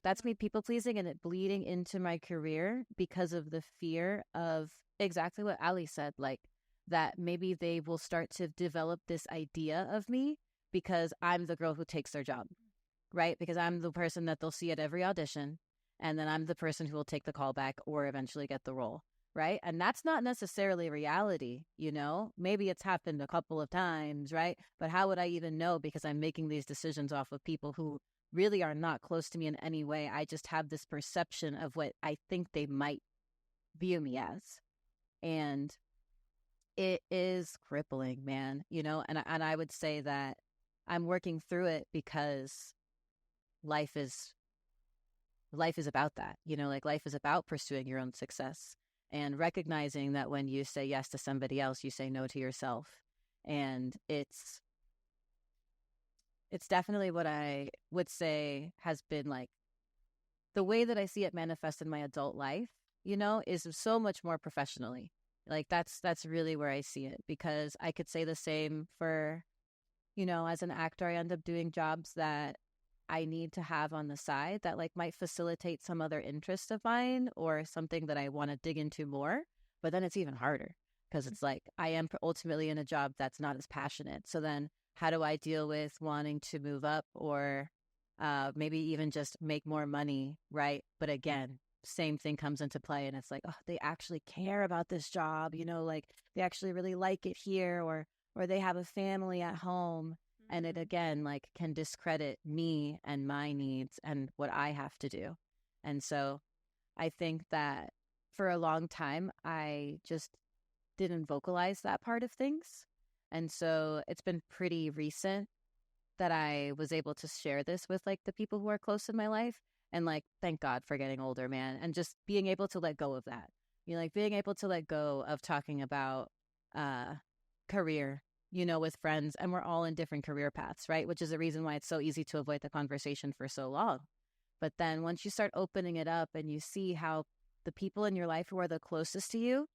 That's me people pleasing and it bleeding into my career because of the fear of exactly what Ali said, like that maybe they will start to develop this idea of me because I'm the girl who takes their job, right? Because I'm the person that they'll see at every audition. And then I'm the person who will take the call back or eventually get the role. Right. And that's not necessarily reality. Maybe it's happened a couple of times. Right. But how would I even know? Because I'm making these decisions off of people who really are not close to me in any way. I just have this perception of what I think they might view me as. And it is crippling, man. And I would say that I'm working through it because life is about that. Life is about pursuing your own success. And recognizing that when you say yes to somebody else, you say no to yourself. And it's definitely what I would say has been like the way that I see it manifest in my adult life, is so much more professionally. Like that's really where I see it, because I could say the same for, as an actor, I end up doing jobs that I need to have on the side that like might facilitate some other interest of mine or something that I want to dig into more. But then it's even harder because it's like I am ultimately in a job that's not as passionate. So then how do I deal with wanting to move up or maybe even just make more money, right? But again, same thing comes into play, and it's like, oh, they actually care about this job, like they actually really like it here, or they have a family at home, and it again like can discredit me and my needs and what I have to do. And so I think that for a long time I just didn't vocalize that part of things. And so it's been pretty recent that I was able to share this with like the people who are close in my life. And like, thank God for getting older, man. And just being able to let go of that. Like being able to let go of talking about career, with friends. And we're all in different career paths, right? Which is the reason why it's so easy to avoid the conversation for so long. But then once you start opening it up and you see how the people in your life who are the closest to you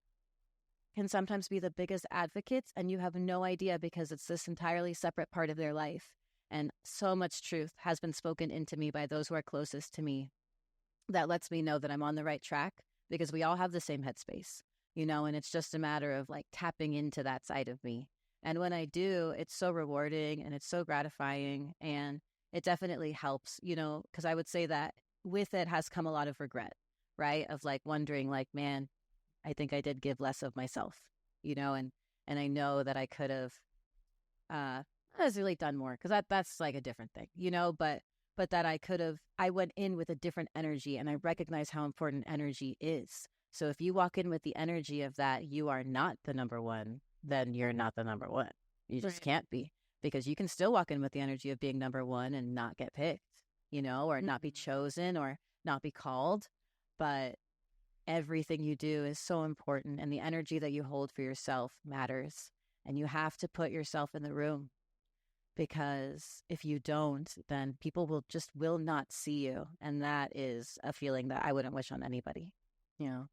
can sometimes be the biggest advocates, and you have no idea because it's this entirely separate part of their life. And so much truth has been spoken into me by those who are closest to me that lets me know that I'm on the right track, because we all have the same headspace, and it's just a matter of like tapping into that side of me. And when I do, it's so rewarding and it's so gratifying, and it definitely helps, because I would say that with it has come a lot of regret, right? Of like wondering like, man, I think I did give less of myself, and I know that I could have really done more, because that's like a different thing, but that I went in with a different energy, and I recognize how important energy is. So if you walk in with the energy of that you are not the number one, then you're not the number one. You just can't be, because you can still walk in with the energy of being number one and not get picked, or not be chosen or not be called. But everything you do is so important, and the energy that you hold for yourself matters. And you have to put yourself in the room, because if you don't, then people will not see you. And that is a feeling that I wouldn't wish on anybody. Yeah.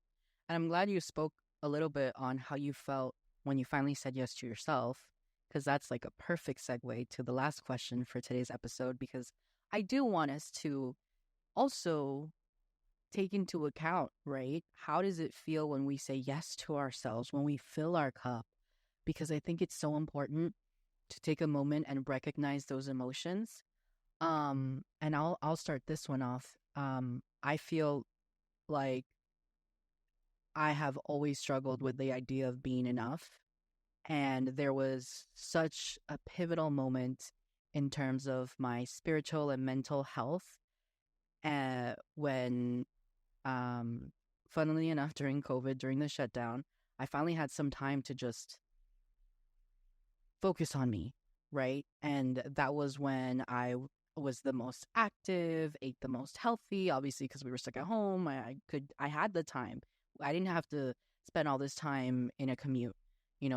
And I'm glad you spoke a little bit on how you felt when you finally said yes to yourself, because that's like a perfect segue to the last question for today's episode, because I do want us to also take into account, right? How does it feel when we say yes to ourselves, when we fill our cup? Because I think it's so important to take a moment and recognize those emotions. And I'll start this one off. I feel like I have always struggled with the idea of being enough. And there was such a pivotal moment in terms of my spiritual and mental health when, funnily enough, during COVID, during the shutdown, I finally had some time to just focus on me, right? And that was when I was the most active, ate the most healthy, obviously, because we were stuck at home. I had the time. I didn't have to spend all this time in a commute,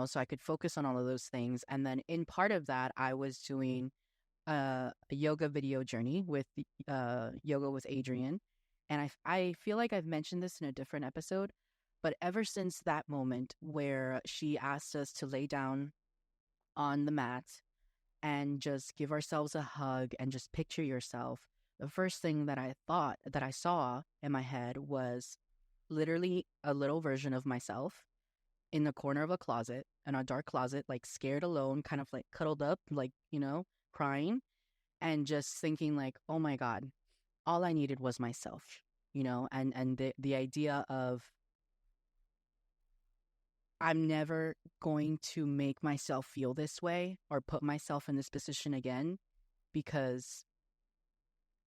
so I could focus on all of those things. And then in part of that, I was doing a yoga video journey with Yoga with Adrienne. And I feel like I've mentioned this in a different episode, but ever since that moment where she asked us to lay down on the mat and just give ourselves a hug and just picture yourself, the first thing that I saw in my head was literally a little version of myself in the corner of a closet, in a dark closet, like scared, alone, kind of like cuddled up, like, crying, and just thinking like, oh my God, all I needed was myself, and the idea of I'm never going to make myself feel this way or put myself in this position again, because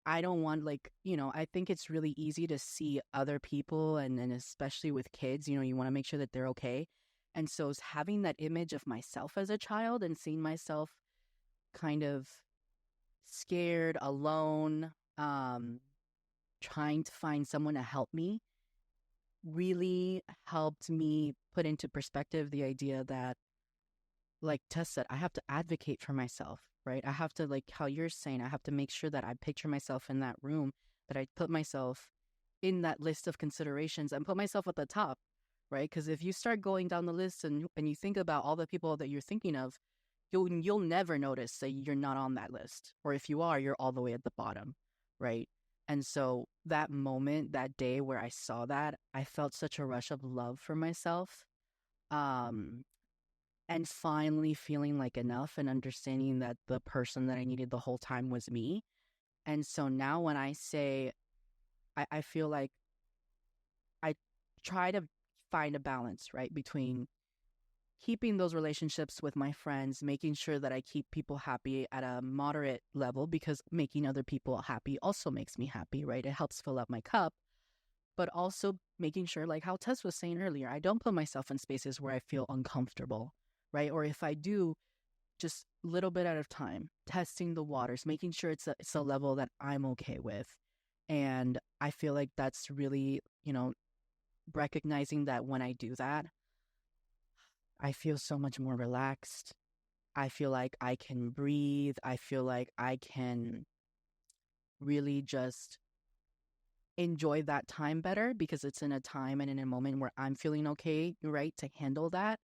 I don't want, I think it's really easy to see other people, and especially with kids, you want to make sure that they're okay. And so having that image of myself as a child and seeing myself kind of scared, alone, trying to find someone to help me, really helped me put into perspective the idea that, like Tess said, I have to advocate for myself, right? I have to, like how you're saying, I have to make sure that I picture myself in that room, that I put myself in that list of considerations and put myself at the top, right? Because if you start going down the list and you think about all the people that you're thinking of, you'll never notice that you're not on that list. Or if you are, you're all the way at the bottom, right? And so that moment, that day where I saw that, I felt such a rush of love for myself. Um, and finally feeling like enough and understanding that the person that I needed the whole time was me. And so now when I say, I feel like I try to find a balance, right, between keeping those relationships with my friends, making sure that I keep people happy at a moderate level, because making other people happy also makes me happy, right? It helps fill up my cup. But also making sure, like how Tess was saying earlier, I don't put myself in spaces where I feel uncomfortable, right? Or if I do, just a little bit at a time, testing the waters, making sure it's a level that I'm okay with. And I feel like that's really, recognizing that when I do that, I feel so much more relaxed. I feel like I can breathe. I feel like I can really just enjoy that time better, because it's in a time and in a moment where I'm feeling okay, right, to handle that.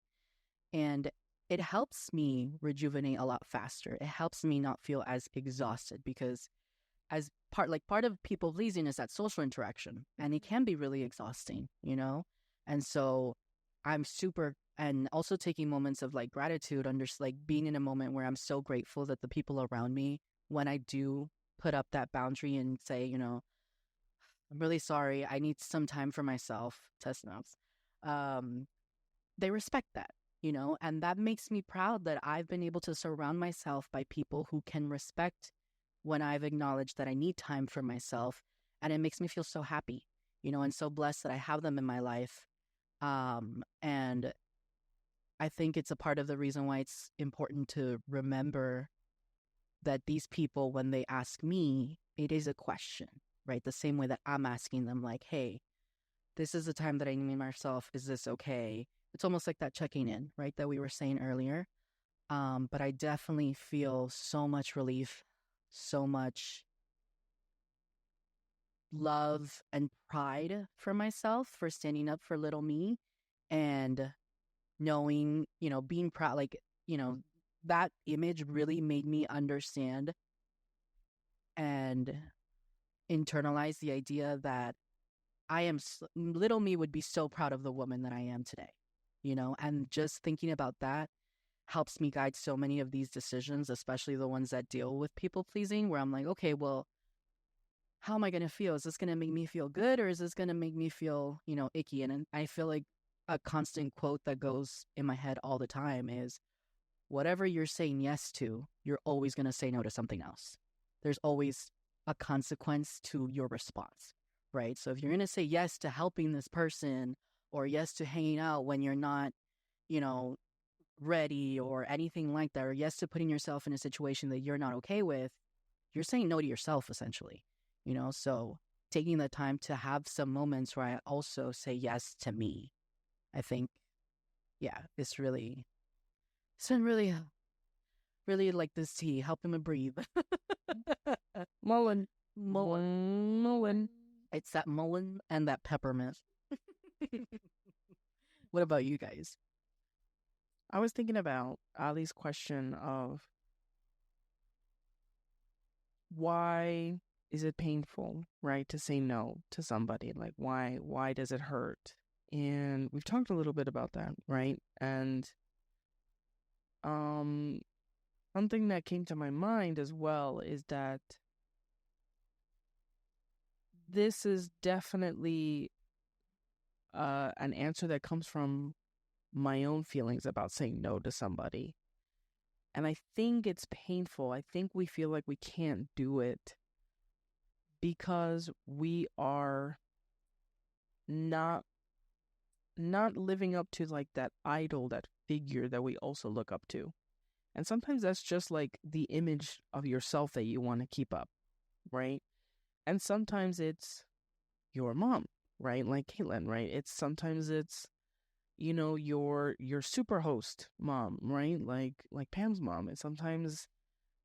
And it helps me rejuvenate a lot faster. It helps me not feel as exhausted, because as part of people pleasing is that social interaction, and it can be really exhausting. And so I'm super, and also taking moments of like gratitude, under like being in a moment where I'm so grateful that the people around me, when I do put up that boundary and say, I'm really sorry, I need some time for myself, test notes. They respect that, and that makes me proud that I've been able to surround myself by people who can respect when I've acknowledged that I need time for myself. And it makes me feel so happy, and so blessed that I have them in my life. And I think it's a part of the reason why it's important to remember that these people, when they ask me, it is a question, right? The same way that I'm asking them, like, hey, this is the time that I need myself. Is this okay? It's almost like that checking in, right? That we were saying earlier. But I definitely feel so much relief, so much love and pride for myself for standing up for little me, and knowing, being proud, like, that image really made me understand and internalize the idea that little me would be so proud of the woman that I am today, and just thinking about that helps me guide so many of these decisions, especially the ones that deal with people pleasing, where I'm like, okay, well, how am I going to feel? Is this going to make me feel good, or is this going to make me feel, icky? And I feel like a constant quote that goes in my head all the time is, whatever you're saying yes to, you're always going to say no to something else. There's always a consequence to your response, right? So if you're going to say yes to helping this person, or yes to hanging out when you're not, ready, or anything like that, or yes to putting yourself in a situation that you're not okay with, you're saying no to yourself, essentially. So taking the time to have some moments where I also say yes to me, I think, yeah, it's been really like this tea, helping me breathe. Mullen. Mullen. It's that mullen and that peppermint. What about you guys? I was thinking about Ali's question of why is it painful, right, to say no to somebody? Like, why does it hurt? And we've talked a little bit about that, right? And something that came to my mind as well is that this is definitely an answer that comes from my own feelings about saying no to somebody. And I think it's painful. I think we feel like we can't do it because we are not living up to like that idol, that figure that we also look up to. And sometimes that's just like the image of yourself that you want to keep up, right? And sometimes it's your mom, right? Like Caitlin, right? Sometimes it's your super host mom, right? Like Pam's mom. And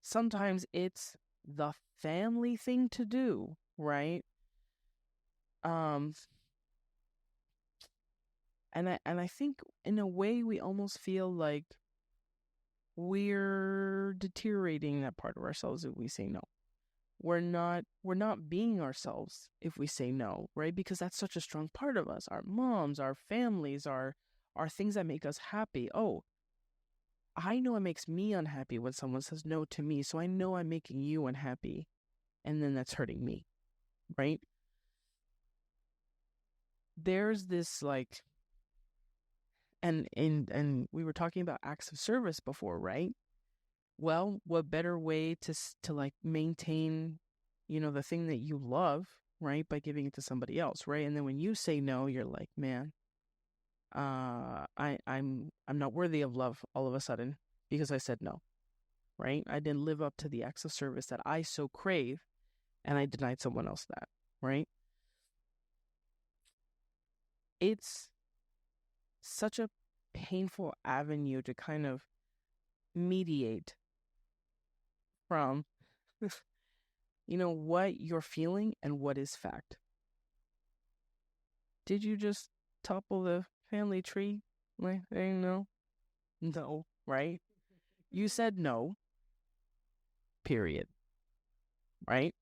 sometimes it's the family thing to do, right? And I think in a way we almost feel like we're deteriorating that part of ourselves if we say no. We're not being ourselves if we say no, right? Because that's such a strong part of us. Our moms, our families, our are things that make us happy. Oh, I know it makes me unhappy when someone says no to me, so I know I'm making you unhappy, and then that's hurting me, right? There's this like, and we were talking about acts of service before, right? Well, what better way to like maintain, the thing that you love, right, by giving it to somebody else, right? And then when you say no, you're like, man, I'm not worthy of love all of a sudden because I said no, right? I didn't live up to the acts of service that I so crave, and I denied someone else that, right? It's such a painful avenue to kind of mediate from, what you're feeling and what is fact. Did you just topple the family tree? Like, no, right? You said no, period, right?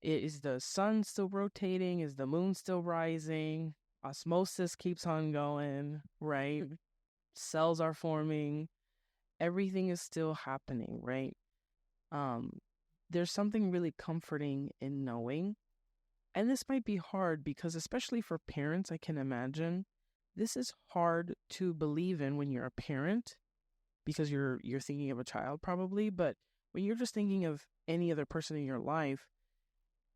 Is the sun still rotating? Is the moon still rising? Osmosis keeps on going, right? Cells are forming. Everything is still happening, right? There's something really comforting in knowing, and this might be hard because, especially for parents, I can imagine this is hard to believe in when you're a parent because you're thinking of a child probably, but when you're just thinking of any other person in your life,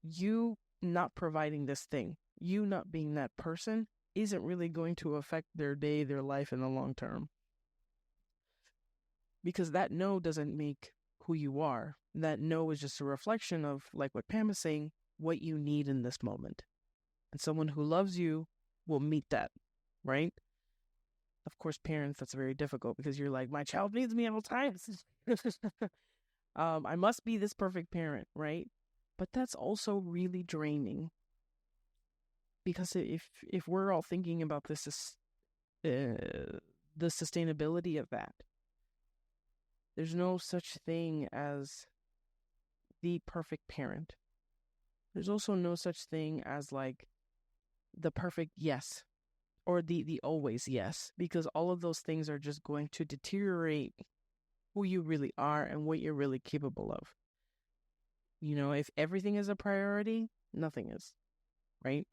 you not providing this thing, you not being that person, isn't really going to affect their day, their life in the long term. Because that no doesn't make who you are. That no is just a reflection of, like what Pam is saying, what you need in this moment. And someone who loves you will meet that, right? Of course, parents, that's very difficult because you're like, my child needs me at all times. I must be this perfect parent, right? But that's also really draining. Because if we're all thinking about this, the sustainability of that, there's no such thing as the perfect parent. There's also no such thing as like the perfect yes or the always yes, because all of those things are just going to deteriorate who you really are and what you're really capable of. If everything is a priority, nothing is, right?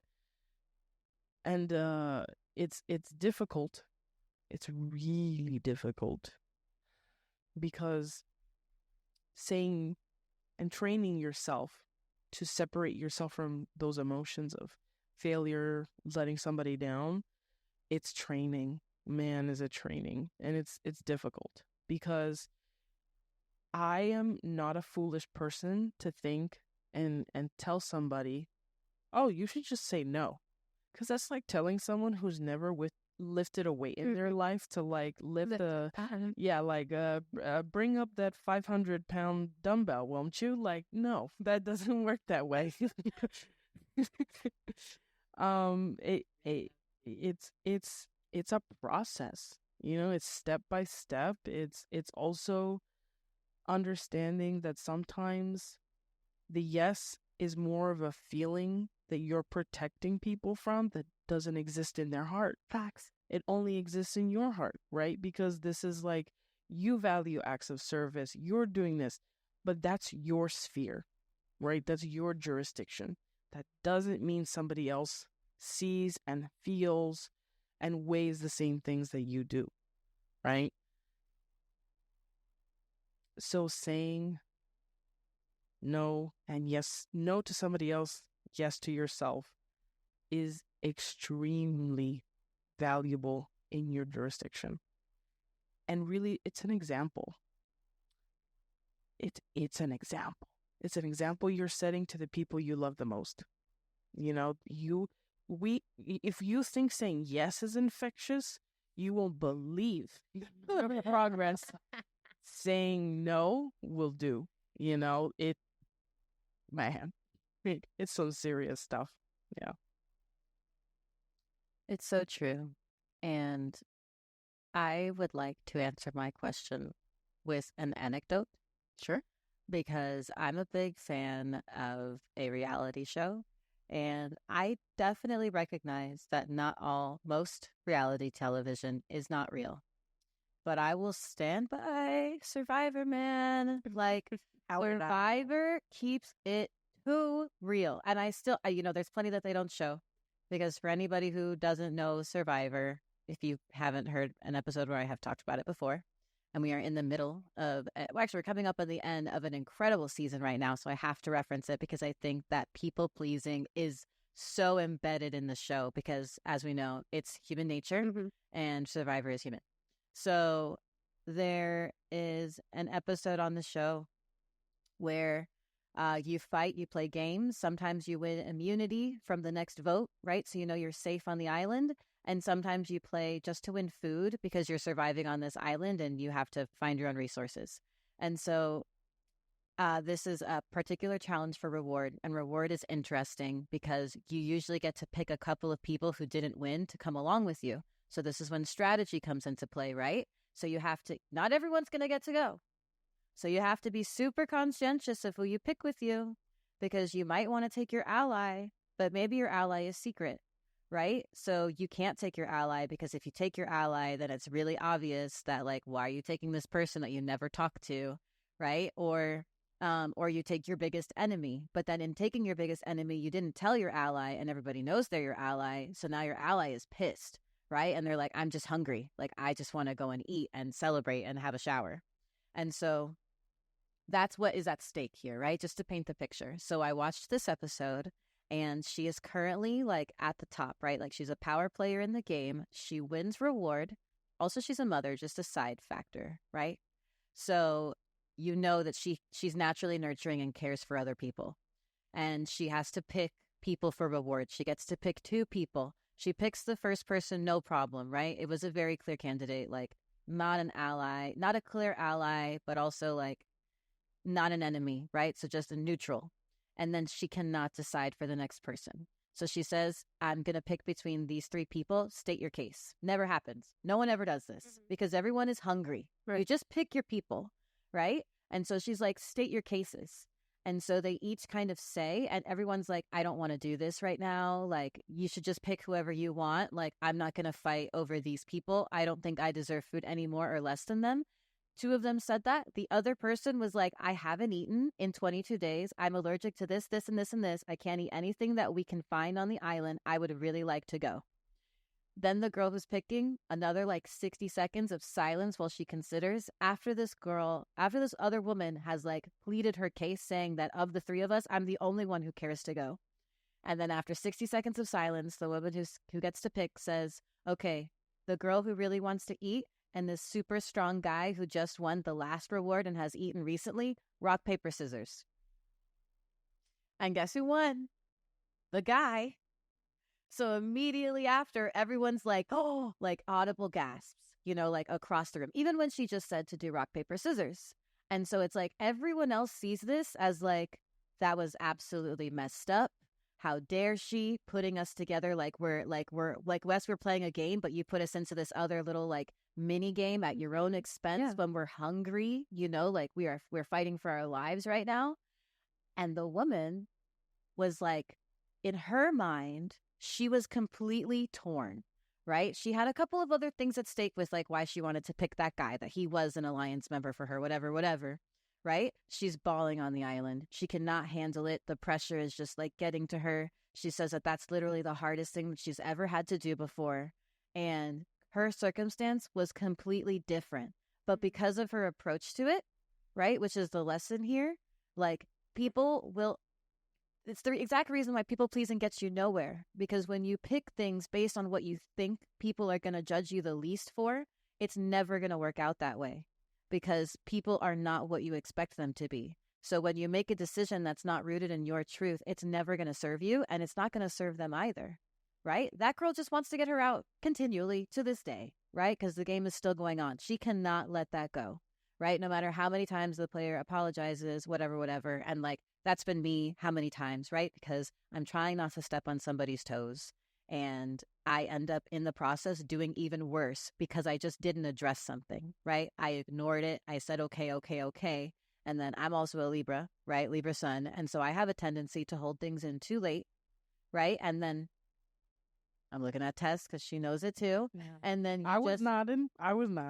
And it's difficult. It's really difficult because saying and training yourself to separate yourself from those emotions of failure, letting somebody down, it's training. Man, is it training. And it's difficult because I am not a foolish person to think and tell somebody, oh, you should just say no. Because that's like telling someone who's never lifted a weight in their life to like bring up that 500-pound dumbbell, won't you? Like, no, that doesn't work that way. It's a process, it's step by step. It's also understanding that sometimes the yes is more of a feeling that you're protecting people from that doesn't exist in their heart. Facts. It only exists in your heart, right? Because this is like, you value acts of service, you're doing this, but that's your sphere, right? That's your jurisdiction. That doesn't mean somebody else sees and feels and weighs the same things that you do, right? So saying no and yes, no to somebody else, yes to yourself, is extremely valuable in your jurisdiction. And really, it's an example. It's an example. It's an example you're setting to the people you love the most. If you think saying yes is infectious, you will believe the progress saying no will do. It's some serious stuff. Yeah. It's so true. And I would like to answer my question with an anecdote. Sure. Because I'm a big fan of a reality show, And I definitely recognize that most reality television is not real. But I will stand by Survivor, man. Like, Survivor keeps it too real. And there's plenty that they don't show. Because for anybody who doesn't know Survivor, if you haven't heard an episode where I have talked about it before, and we are in the middle of, we're coming up on the end of an incredible season right now. So I have to reference it because I think that people pleasing is so embedded in the show because, as we know, it's human nature and Survivor is human. So there is an episode on the show where you fight, you play games. Sometimes you win immunity from the next vote, right? So you know you're safe on the island. And sometimes you play just to win food because you're surviving on this island and you have to find your own resources. And so this is a particular challenge for reward. And reward is interesting because you usually get to pick a couple of people who didn't win to come along with you. So this is when strategy comes into play, right? So you have to, not everyone's going to get to go. So you have to be super conscientious of who you pick with you because you might want to take your ally, but maybe your ally is secret, right? So you can't take your ally because if you take your ally, then it's really obvious that like, why are you taking this person that you never talked to, right? Or you take your biggest enemy, but then in taking your biggest enemy, you didn't tell your ally and everybody knows they're your ally. So now your ally is pissed, right? And they're like, I'm just hungry. Like, I just want to go and eat and celebrate and have a shower. And so that's what is at stake here, right? Just to paint the picture. So I watched this episode and she is currently like at the top, right? Like she's a power player in the game. She wins reward. Also, she's a mother, just a side factor, right? So you know that she's naturally nurturing and cares for other people. And she has to pick people for reward. She gets to pick 2 people. She picks the first person, no problem, right? It was a very clear candidate, like not an ally, not a clear ally, but also like not an enemy, right? So just a neutral. And then she cannot decide for the next person. So she says, I'm going to pick between these 3 people. State your case. Never happens. No one ever does this because everyone is hungry. Right. You just pick your people, right? And so she's like, state your cases. And so they each kind of say, and everyone's like, I don't want to do this right now. Like, you should just pick whoever you want. Like, I'm not going to fight over these people. I don't think I deserve food any more or less than them. 2 of them said that. The other person was like, I haven't eaten in 22 days. I'm allergic to this, this, and this, and this. I can't eat anything that we can find on the island. I would really like to go. Then the girl who's picking, another like 60 seconds of silence while she considers. After this other woman has like pleaded her case saying that of the 3 of us, I'm the only one who cares to go. And then after 60 seconds of silence, the woman who gets to pick says, okay, the girl who really wants to eat and this super strong guy who just won the last reward and has eaten recently, rock, paper, scissors. And guess who won? The guy. So immediately after, everyone's like, oh, like audible gasps, like across the room, even when she just said to do rock, paper, scissors. And so it's like everyone else sees this as like, that was absolutely messed up. How dare she putting us together like we're Wes, we're playing a game, but you put us into this other little like mini game at your own expense when we're hungry, like we're fighting for our lives right now. And the woman was like, in her mind, she was completely torn, right? She had a couple of other things at stake with like why she wanted to pick that guy, that he was an alliance member for her, whatever. Right? She's bawling on the island. She cannot handle it. The pressure is just like getting to her. She says that that's literally the hardest thing that she's ever had to do before. And her circumstance was completely different. But because of her approach to it, right, which is the lesson here, like it's the exact reason why people pleasing gets you nowhere. Because when you pick things based on what you think people are going to judge you the least for, it's never going to work out that way. Because people are not what you expect them to be. So when you make a decision that's not rooted in your truth, it's never going to serve you and it's not going to serve them either, right? That girl just wants to get her out continually to this day, right? Because the game is still going on. She cannot let that go, right? No matter how many times the player apologizes, whatever. And like, that's been me how many times, right? Because I'm trying not to step on somebody's toes. And I end up in the process doing even worse because I just didn't address something, right? I ignored it. I said, okay. And then I'm also a Libra, right? Libra sun. And so I have a tendency to hold things in too late, right? And then I'm looking at Tess because she knows it too. Yeah. And then I was nodding.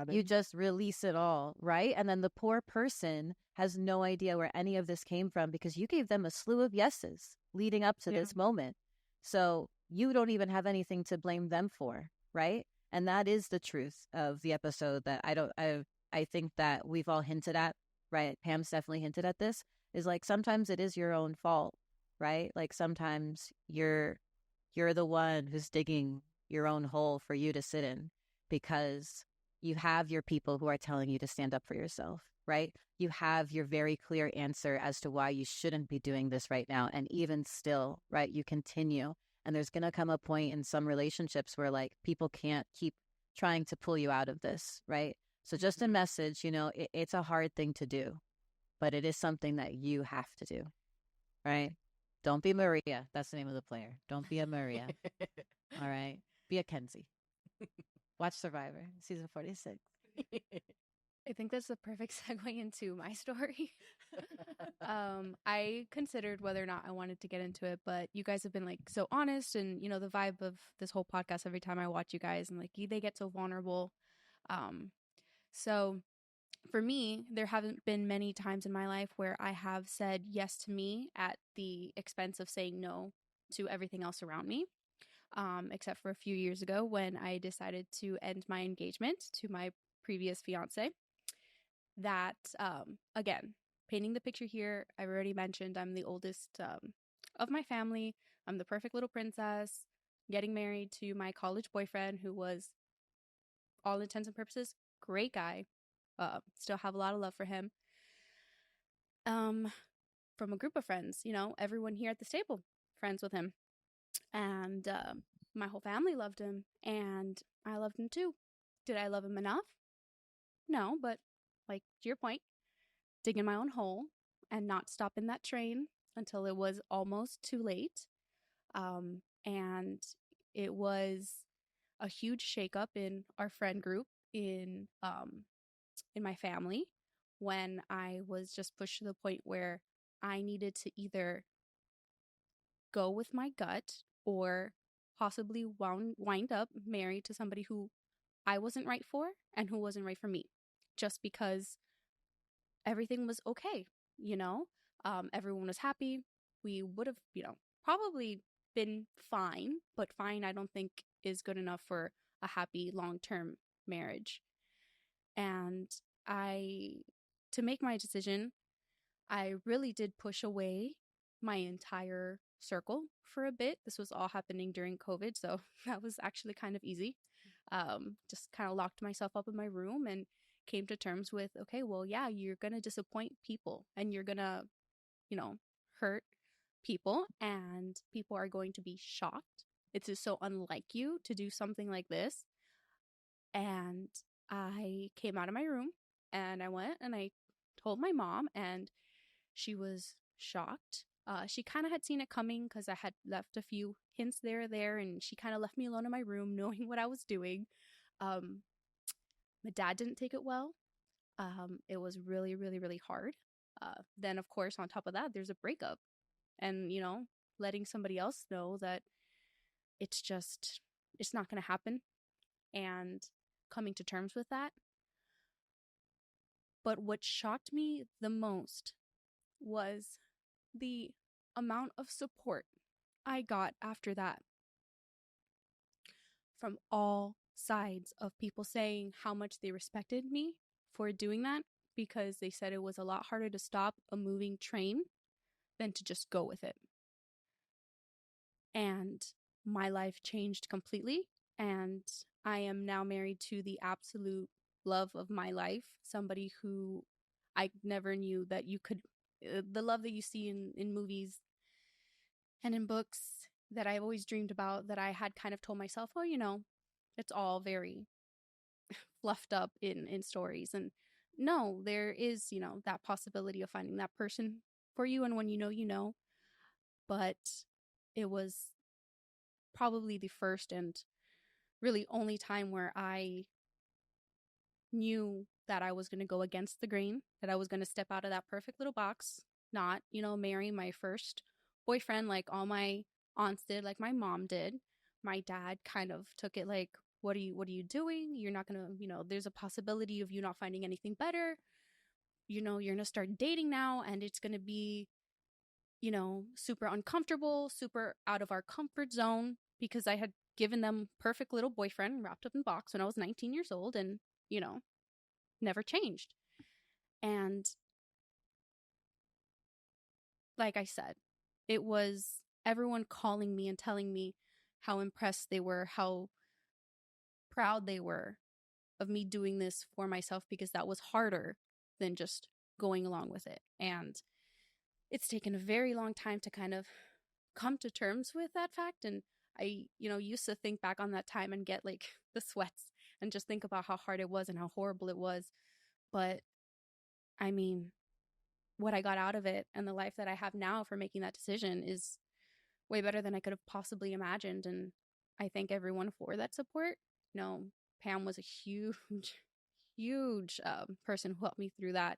you just release it all, right? And then the poor person has no idea where any of this came from because you gave them a slew of yeses leading up to this moment. So you don't even have anything to blame them for, right? And that is the truth of the episode that I think that we've all hinted at, right? Pam's definitely hinted at this, is like sometimes it is your own fault, right? Like sometimes you're the one who's digging your own hole for you to sit in because you have your people who are telling you to stand up for yourself, right? You have your very clear answer as to why you shouldn't be doing this right now. And even still, right, you continue. And there's going to come a point in some relationships where like people can't keep trying to pull you out of this, right? So just a message, it's a hard thing to do, but it is something that you have to do, right? Don't be Maria. That's the name of the player. Don't be a Maria. All right. Be a Kenzie. Watch Survivor, season 46. I think that's the perfect segue into my story. I considered whether or not I wanted to get into it, but you guys have been like so honest, and the vibe of this whole podcast every time I watch you guys, and like they get so vulnerable. So for me, there haven't been many times in my life where I have said yes to me at the expense of saying no to everything else around me. Except for a few years ago when I decided to end my engagement to my previous fiance. That, again, painting the picture here, I've already mentioned I'm the oldest of my family. I'm the perfect little princess, getting married to my college boyfriend who was, all intents and purposes, great guy. Still have a lot of love for him. From a group of friends, everyone here at this table, friends with him. And my whole family loved him, and I loved him too. Did I love him enough? No, but like to your point, digging my own hole and not stopping that train until it was almost too late. And it was a huge shakeup in our friend group in my family when I was just pushed to the point where I needed to either go with my gut or possibly wind up married to somebody who I wasn't right for and who wasn't right for me, just because everything was okay, everyone was happy. We would have, probably been fine, but fine I don't think is good enough for a happy long-term marriage. And to make my decision, I really did push away my entire circle for a bit. This was all happening during COVID, so that was actually kind of easy. Just kind of locked myself up in my room and came to terms with, okay, well, yeah, you're going to disappoint people and you're going to, hurt people, and people are going to be shocked. It's just so unlike you to do something like this. And I came out of my room and I went and I told my mom, and she was shocked. She kind of had seen it coming because I had left a few hints there, and she kind of left me alone in my room knowing what I was doing. My dad didn't take it well. It was really, really, really hard. Then, of course, on top of that, there's a breakup. And, letting somebody else know that it's not going to happen, and coming to terms with that. But what shocked me the most was the amount of support I got after that from all sides of people saying how much they respected me for doing that, because they said it was a lot harder to stop a moving train than to just go with it. And my life changed completely, and I am now married to the absolute love of my life, somebody who I never knew that you could, the love that you see in movies and in books that I've always dreamed about, that I had kind of told myself, oh, it's all very fluffed up in stories. And no, there is, that possibility of finding that person for you. And when you know, but it was probably the first and really only time where I knew that I was going to go against the grain, that I was going to step out of that perfect little box, not, marry my first boyfriend like all my aunts did, like my mom did. My dad kind of took it like, what are you doing? You're not gonna, there's a possibility of you not finding anything better. You're gonna start dating now, and it's gonna be, super uncomfortable, super out of our comfort zone, because I had given them perfect little boyfriend wrapped up in box when I was 19 years old, and, never changed. And like I said, it was everyone calling me and telling me how impressed they were, how proud they were of me doing this for myself, because that was harder than just going along with it. And it's taken a very long time to kind of come to terms with that fact. And I, used to think back on that time and get like the sweats and just think about how hard it was and how horrible it was. But I mean, what I got out of it and the life that I have now for making that decision is way better than I could have possibly imagined. And I thank everyone for that support. Pam was a huge, huge person who helped me through that.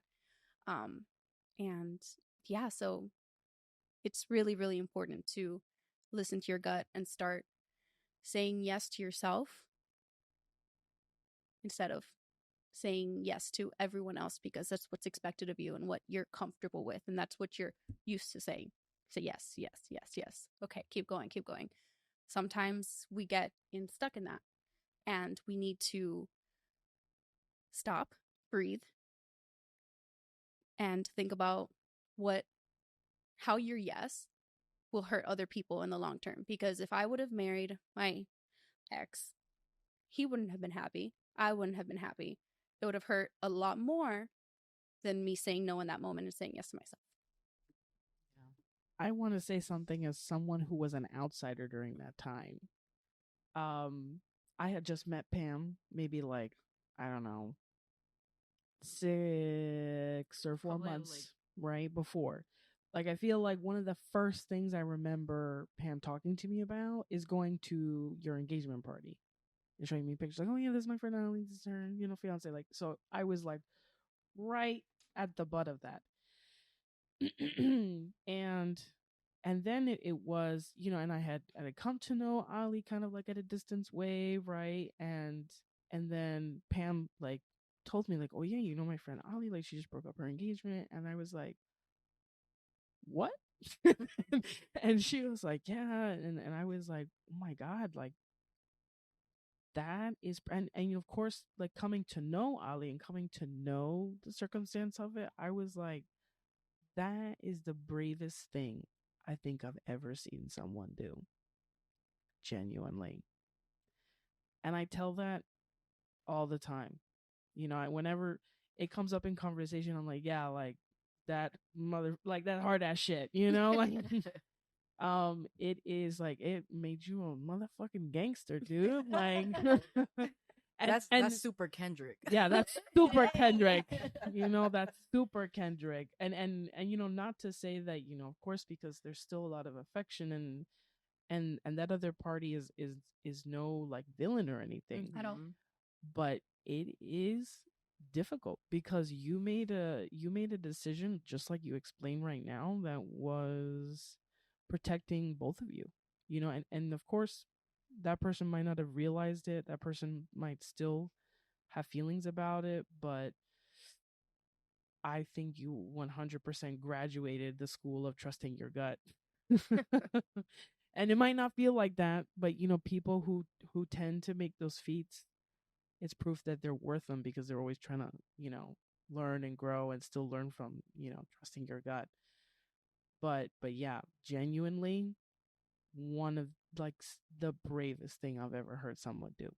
And yeah, so it's really, really important to listen to your gut and start saying yes to yourself instead of saying yes to everyone else, because that's what's expected of you and what you're comfortable with. And that's what you're used to saying. So yes, yes, yes, yes. Okay, keep going, keep going. Sometimes we get stuck in that, and we need to stop, breathe, and think about how your yes will hurt other people in the long term. Because if I would have married my ex, he wouldn't have been happy. I wouldn't have been happy. It would have hurt a lot more than me saying no in that moment and saying yes to myself. I want to say something as someone who was an outsider during that time. I had just met Pam, maybe like, I don't know, 6 or 4 months right before. Like, I feel like one of the first things I remember Pam talking to me about is going to your engagement party and showing me pictures. Like, oh yeah, this is my friend Ali, this is her, fiance. Like, so I was like right at the butt of that. and then it was, and I had come to know Ali kind of like at a distance way, right? And then Pam like told me like, oh yeah, my friend Ali, like she just broke up her engagement. And I was like, what? And she was like, yeah. And I was like, oh my God, like that is, and of course, like coming to know Ali and coming to know the circumstance of it, I was like, that is the bravest thing I think I've ever seen someone do. Genuinely. And I tell that all the time. Whenever it comes up in conversation, I'm like, yeah, like that that hard ass shit, like it is like, it made you a motherfucking gangster, dude. Like that's super Kendrick. Yeah, that's super Kendrick. That's super Kendrick. And not to say that, of course, because there's still a lot of affection, and that other party is no like villain or anything At all. but it is difficult because you made a decision, just like you explained right now, that was protecting both of you, and of course that person might not have realized it, that person might still have feelings about it, but I think you 100% graduated the school of trusting your gut. And it might not feel like that, but people who tend to make those feats, it's proof that they're worth them, because they're always trying to, learn and grow and still learn from, trusting your gut. But yeah, genuinely one of like the bravest thing I've ever heard someone do.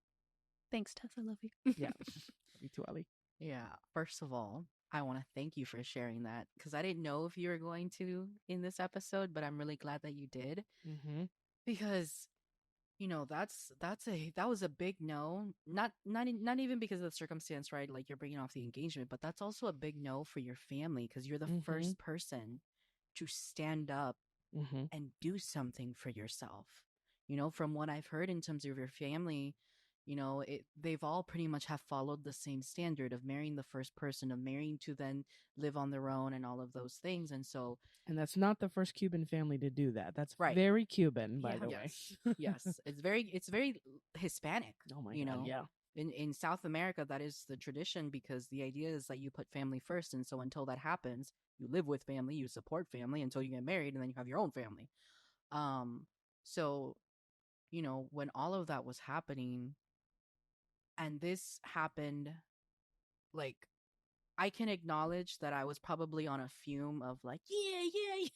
Thanks, Tess. I love you. Yeah. Me too, Ali. Yeah. First of all, I want to thank you for sharing that, because I didn't know if you were going to in this episode, but I'm really glad that you did, because that was a big no. Not even because of the circumstance, right? Like you're bringing off the engagement, but that's also a big no for your family, because you're the first person to stand up and do something for yourself. From what I've heard in terms of your family, they've all pretty much have followed the same standard of marrying the first person, of marrying to then live on their own and all of those things. And so, And that's not the first Cuban family to do that. That's right. very Cuban, by Yeah. the way. Yes, it's very Hispanic. Oh my God, yeah. In South America, that is the tradition, because the idea is that you put family first, and so until that happens, you live with family, you support family until you get married, and then you have your own family. So when all of that was happening, and this happened, like, I can acknowledge that I was probably on a fume of like, yeah,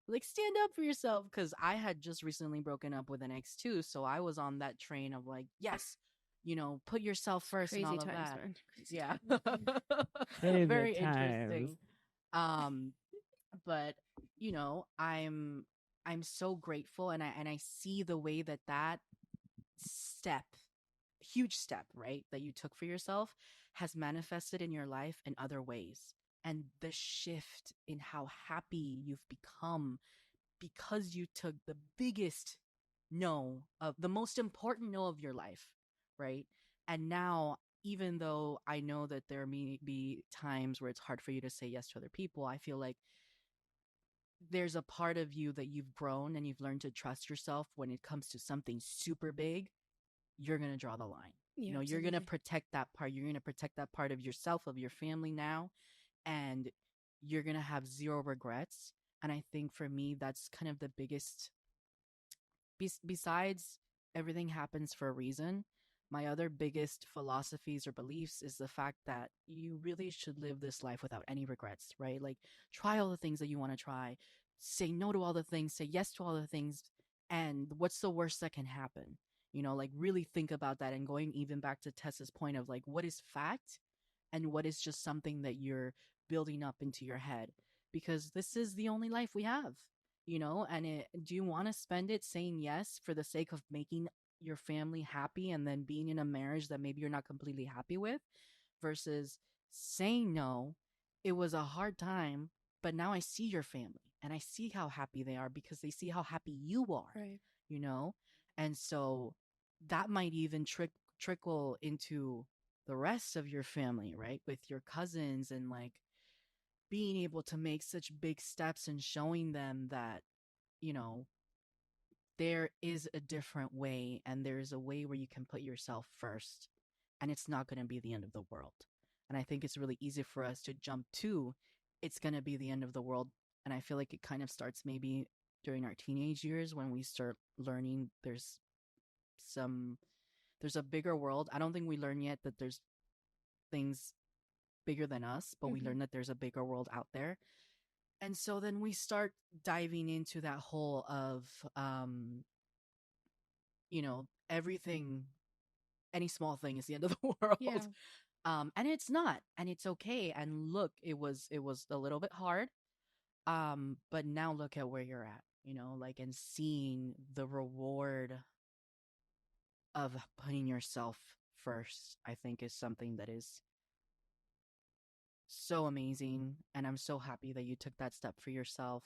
like, stand up for yourself, because I had just recently broken up with an ex too, so I was on that train of like, yes, put yourself first and all Crazy of times, that. man. Crazy Yeah. Crazy Very times. interesting. But I'm so grateful, and I see the way that step, huge step, right, that you took for yourself has manifested in your life in other ways. And the shift in how happy you've become because you took the biggest no, of the most important no of your life, right? And now, even though I know that there may be times where it's hard for you to say yes to other people, I feel like there's a part of you that you've grown and you've learned to trust yourself. When it comes to something super big, you're going to draw the line. Yeah, You're going to absolutely. protect that part. You're going to protect that part of yourself, of your family now, and you're going to have zero regrets. And I think for me, that's kind of the biggest, besides everything happens for a reason, my other biggest philosophies or beliefs is the fact that you really should live this life without any regrets, right? Like, try all the things that you want to try, say no to all the things, say yes to all the things, and what's the worst that can happen? Like, really think about that, and going even back to Tessa's point of like, what is fact and what is just something that you're building up into your head, because this is the only life we have, and do you want to spend it saying yes for the sake of making your family happy and then being in a marriage that maybe you're not completely happy with, versus saying no, it was a hard time, but now I see your family and I see how happy they are because they see how happy you are, Right. and so that might even trickle into the rest of your family, right? With your cousins, and like being able to make such big steps and showing them that, you know, there is a different way, and there's a way where you can put yourself first, and it's not going to be the end of the world. And I think it's really easy for us to jump to it's going to be the end of the world. And I feel like it kind of starts maybe during our teenage years when we start learning some there's a bigger world. I don't think we learn yet that there's things bigger than us, but we learn that there's a bigger world out there. And so then we start diving into that whole of everything, any small thing is the end of the world. Yeah. And it's not, and it's okay. And look, it was a little bit hard. But now look at where you're at, like, and seeing the reward of putting yourself first, I think is something that is so amazing. And I'm so happy that you took that step for yourself.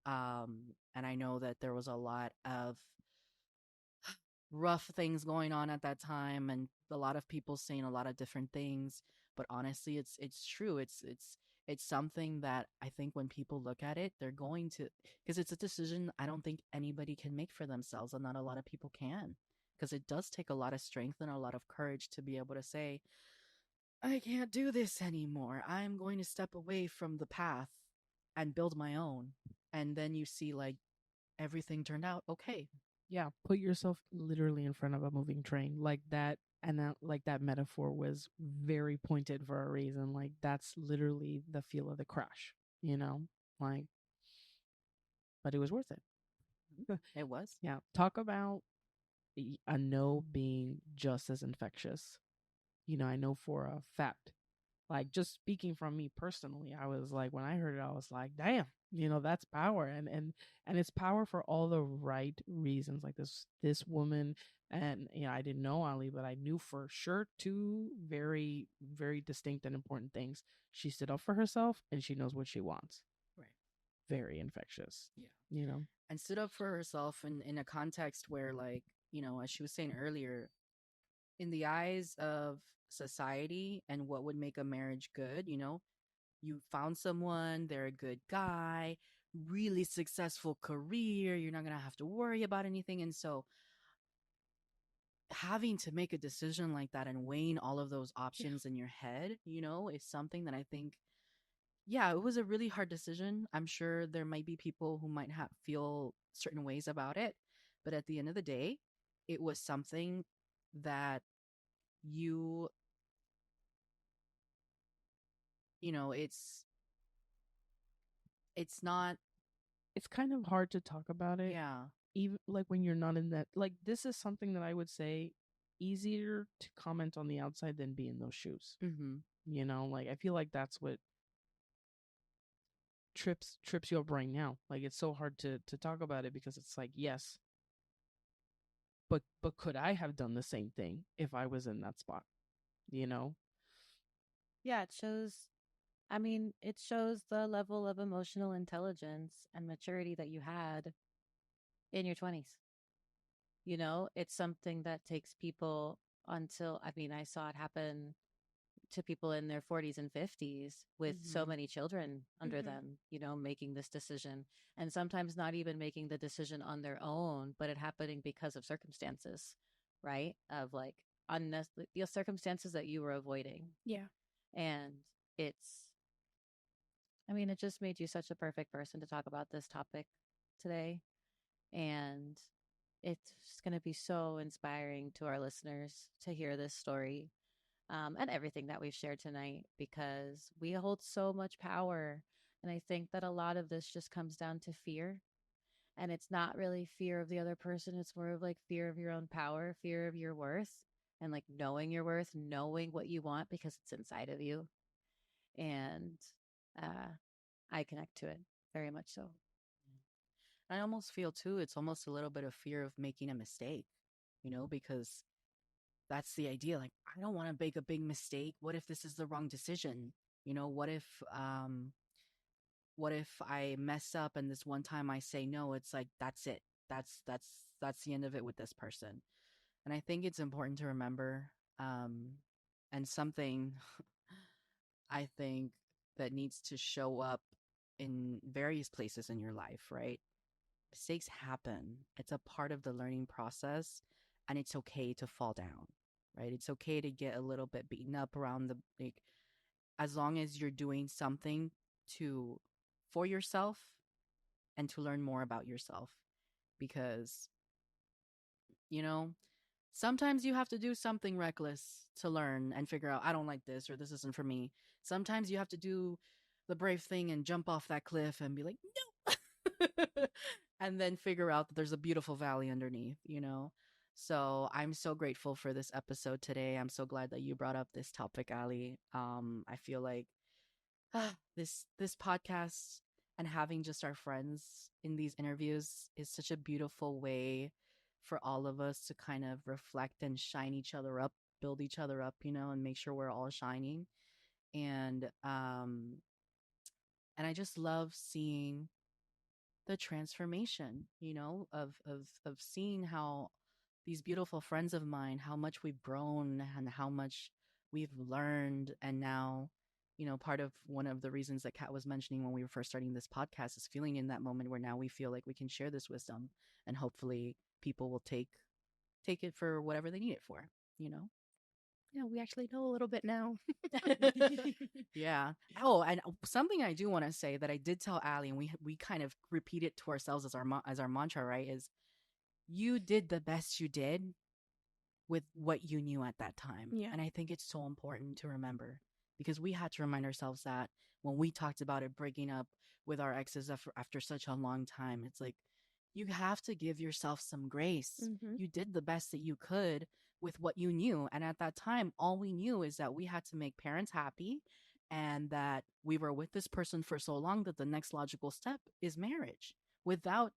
And I know that there was a lot of rough things going on at that time, and a lot of people saying a lot of different things, but honestly, it's true. It's something that I think when people look at it, they're going to, because it's a decision I don't think anybody can make for themselves, and not a lot of people can, because it does take a lot of strength and a lot of courage to be able to say, I can't do this anymore. I'm going to step away from the path and build my own. And then you see, like, everything turned out okay. Yeah, put yourself literally in front of a moving train like that. And that metaphor was very pointed for a reason. Like, that's literally the feel of the crash, like, but it was worth it. It was. Yeah. Talk about a no being just as infectious. I know for a fact, like, just speaking from me personally, I was like, when I heard it, I was like, damn, that's power. And it's power for all the right reasons. Like, this woman, and I didn't know Ali, but I knew for sure two very, very distinct and important things. She stood up for herself, and she knows what she wants. Right. Very infectious. Yeah. And stood up for herself in a context where, like, as she was saying earlier, in the eyes of society and what would make a marriage good, you found someone, they're a good guy, really successful career, you're not going to have to worry about anything. And so having to make a decision like that and weighing all of those options in your head, is something that I think, yeah, it was a really hard decision. I'm sure there might be people who might have feel certain ways about it, but at the end of the day, it was something that you, it's not, It's kind of hard to talk about it, yeah. even like when you're not in that. Like, this is something that I would say easier to comment on the outside than be in those shoes. Mm-hmm. Like, I feel like that's what trips your brain now. Like, it's so hard to talk about it because it's like, yes, but could I have done the same thing if I was in that spot? You know? Yeah, it shows. I mean, it shows the level of emotional intelligence and maturity that you had in your 20s. It's something that takes people until, I mean, I saw it happen to people in their 40s and 50s with so Mm-hmm. many children under Mhm. them, making this decision, and sometimes not even making the decision on their own, but it happening because of circumstances, right? Of like the circumstances that you were avoiding. Yeah. And it's, I mean, it just made you such a perfect person to talk about this topic today. And it's just going to be so inspiring to our listeners to hear this story, and everything that we've shared tonight, because we hold so much power. And I think that a lot of this just comes down to fear. And it's not really fear of the other person, it's more of like fear of your own power, fear of your worth, and like knowing your worth, knowing what you want because it's inside of you. And uh, I connect to it very much so. I almost feel too, it's almost a little bit of fear of making a mistake, because that's the idea. Like, I don't want to make a big mistake. What if this is the wrong decision? What if, what if I mess up and this one time I say no, it's like, that's it. That's the end of it with this person. And I think it's important to remember, and something I think that needs to show up in various places in your life, right? Mistakes happen. It's a part of the learning process, and it's okay to fall down, right? It's okay to get a little bit beaten up around the, like, as long as you're doing something to for yourself and to learn more about yourself, because, you know, sometimes you have to do something reckless to learn and figure out, I don't like this, or this isn't for me. Sometimes you have to do the brave thing and jump off that cliff and be like, no. And then figure out that there's a beautiful valley underneath. So I'm so grateful for this episode today. I'm so glad that you brought up this topic, Ali. I feel like this podcast and having just our friends in these interviews is such a beautiful way for all of us to kind of reflect and shine each other up, build each other up, and make sure we're all shining. And I just love seeing the transformation, of seeing how these beautiful friends of mine, how much we've grown and how much we've learned. And now, part of one of the reasons that Kat was mentioning when we were first starting this podcast is feeling in that moment where now we feel like we can share this wisdom, and hopefully people will take it for whatever they need it for, you know? Yeah, we actually know a little bit now. Yeah. Oh, and something I do want to say that I did tell Ali, and we kind of repeat it to ourselves as our mantra, right? Is you did the best you did with what you knew at that time. Yeah. And I think it's so important to remember, because we had to remind ourselves that when we talked about it, breaking up with our exes after such a long time, it's like, you have to give yourself some grace. Mhm. You did the best that you could with what you knew. And at that time, all we knew is that we had to make parents happy, and that we were with this person for so long that the next logical step is marriage, without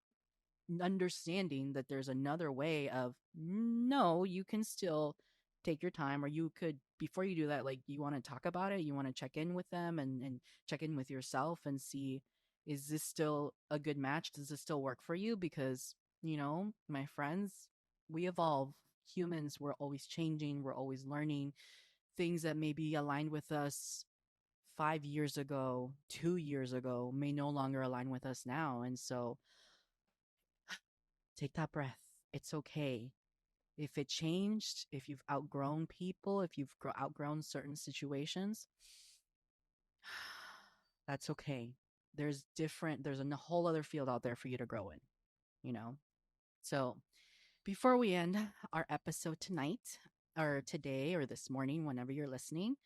understanding that there's another way of, no, you can still take your time, or you could, before you do that, like, you want to talk about it, you want to check in with them, and check in with yourself and see, is this still a good match? Does this still work for you? Because, my friends, we evolve. humans, we're always changing, we're always learning. Things that maybe aligned with us 5 years ago, 2 years ago, may no longer align with us now. And so take that breath. It's okay. If it changed, if you've outgrown people, if you've outgrown certain situations, that's okay. There's a whole other field out there for you to grow in, you know? So before we end our episode tonight, or today, or this morning, whenever you're listening,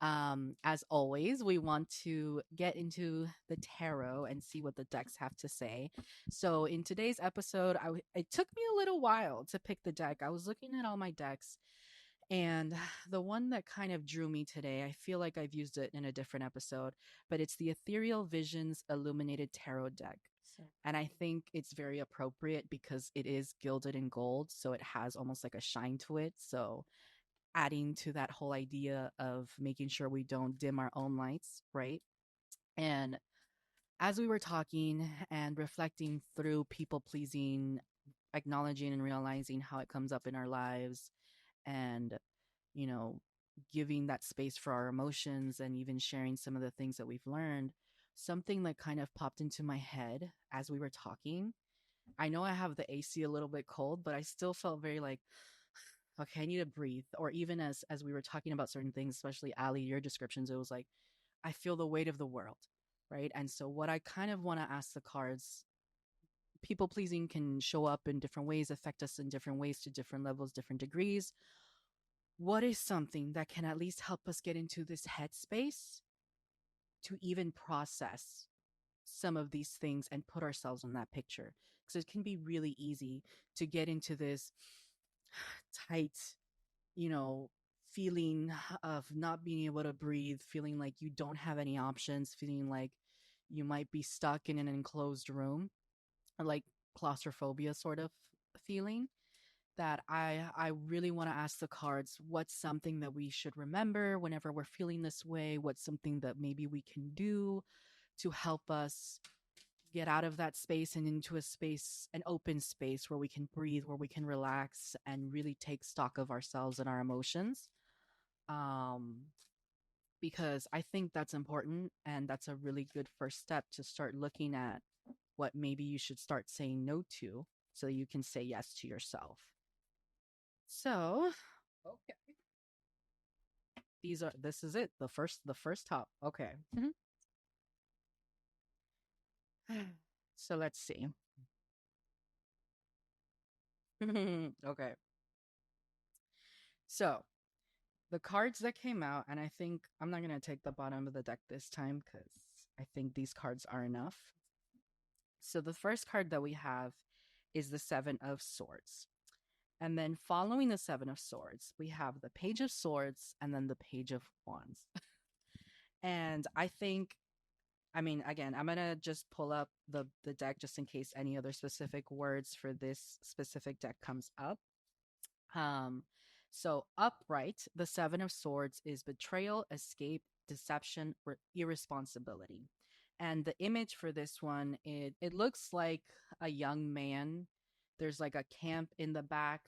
as always, we want to get into the tarot and see what the decks have to say. So in today's episode, it took me a little while to pick the deck. I was looking at all my decks, and the one that kind of drew me today, I feel like I've used it in a different episode, but it's the Ethereal Visions Illuminated Tarot deck. And I think it's very appropriate because it is gilded in gold, so it has almost like a shine to it. So adding to that whole idea of making sure we don't dim our own lights, right? And as we were talking and reflecting through people pleasing, acknowledging and realizing how it comes up in our lives, and, you know, giving that space for our emotions and even sharing some of the things that we've learned, something that kind of popped into my head as we were talking. I know I have the AC a little bit cold, but I still felt very like, okay, I need to breathe. Or even as we were talking about certain things, especially Ali, your descriptions, it was like, I feel the weight of the world, right? And so what I kind of want to ask the cards, people pleasing can show up in different ways, affect us in different ways to different levels, different degrees. What is something that can at least help us get into this headspace to even process some of these things and put ourselves in that picture? Because it can be really easy to get into this tight, you know, feeling of not being able to breathe, feeling like you don't have any options, feeling like you might be stuck in an enclosed room, like claustrophobia sort of feeling. That I really want to ask the cards, what's something that we should remember whenever we're feeling this way? What's something that maybe we can do to help us get out of that space and into a space, an open space where we can breathe, where we can relax and really take stock of ourselves and our emotions? Um, because I think that's important, and that's a really good first step to start looking at what maybe you should start saying no to so you can say yes to yourself. So, okay. This is it. The first top. Okay. So let's see. Okay. So, the cards that came out, and I think I'm not going to take the bottom of the deck this time because I think these cards are enough. So, the first card that we have is the Seven of Swords. And then following the Seven of Swords, we have the Page of Swords and then the Page of Wands. And I think, I mean, again, I'm going to just pull up the deck just in case any other specific words for this specific deck comes up. So upright, the Seven of Swords is betrayal, escape, deception, or irresponsibility. And the image for this one, it looks like a young man. There's like a camp in the back,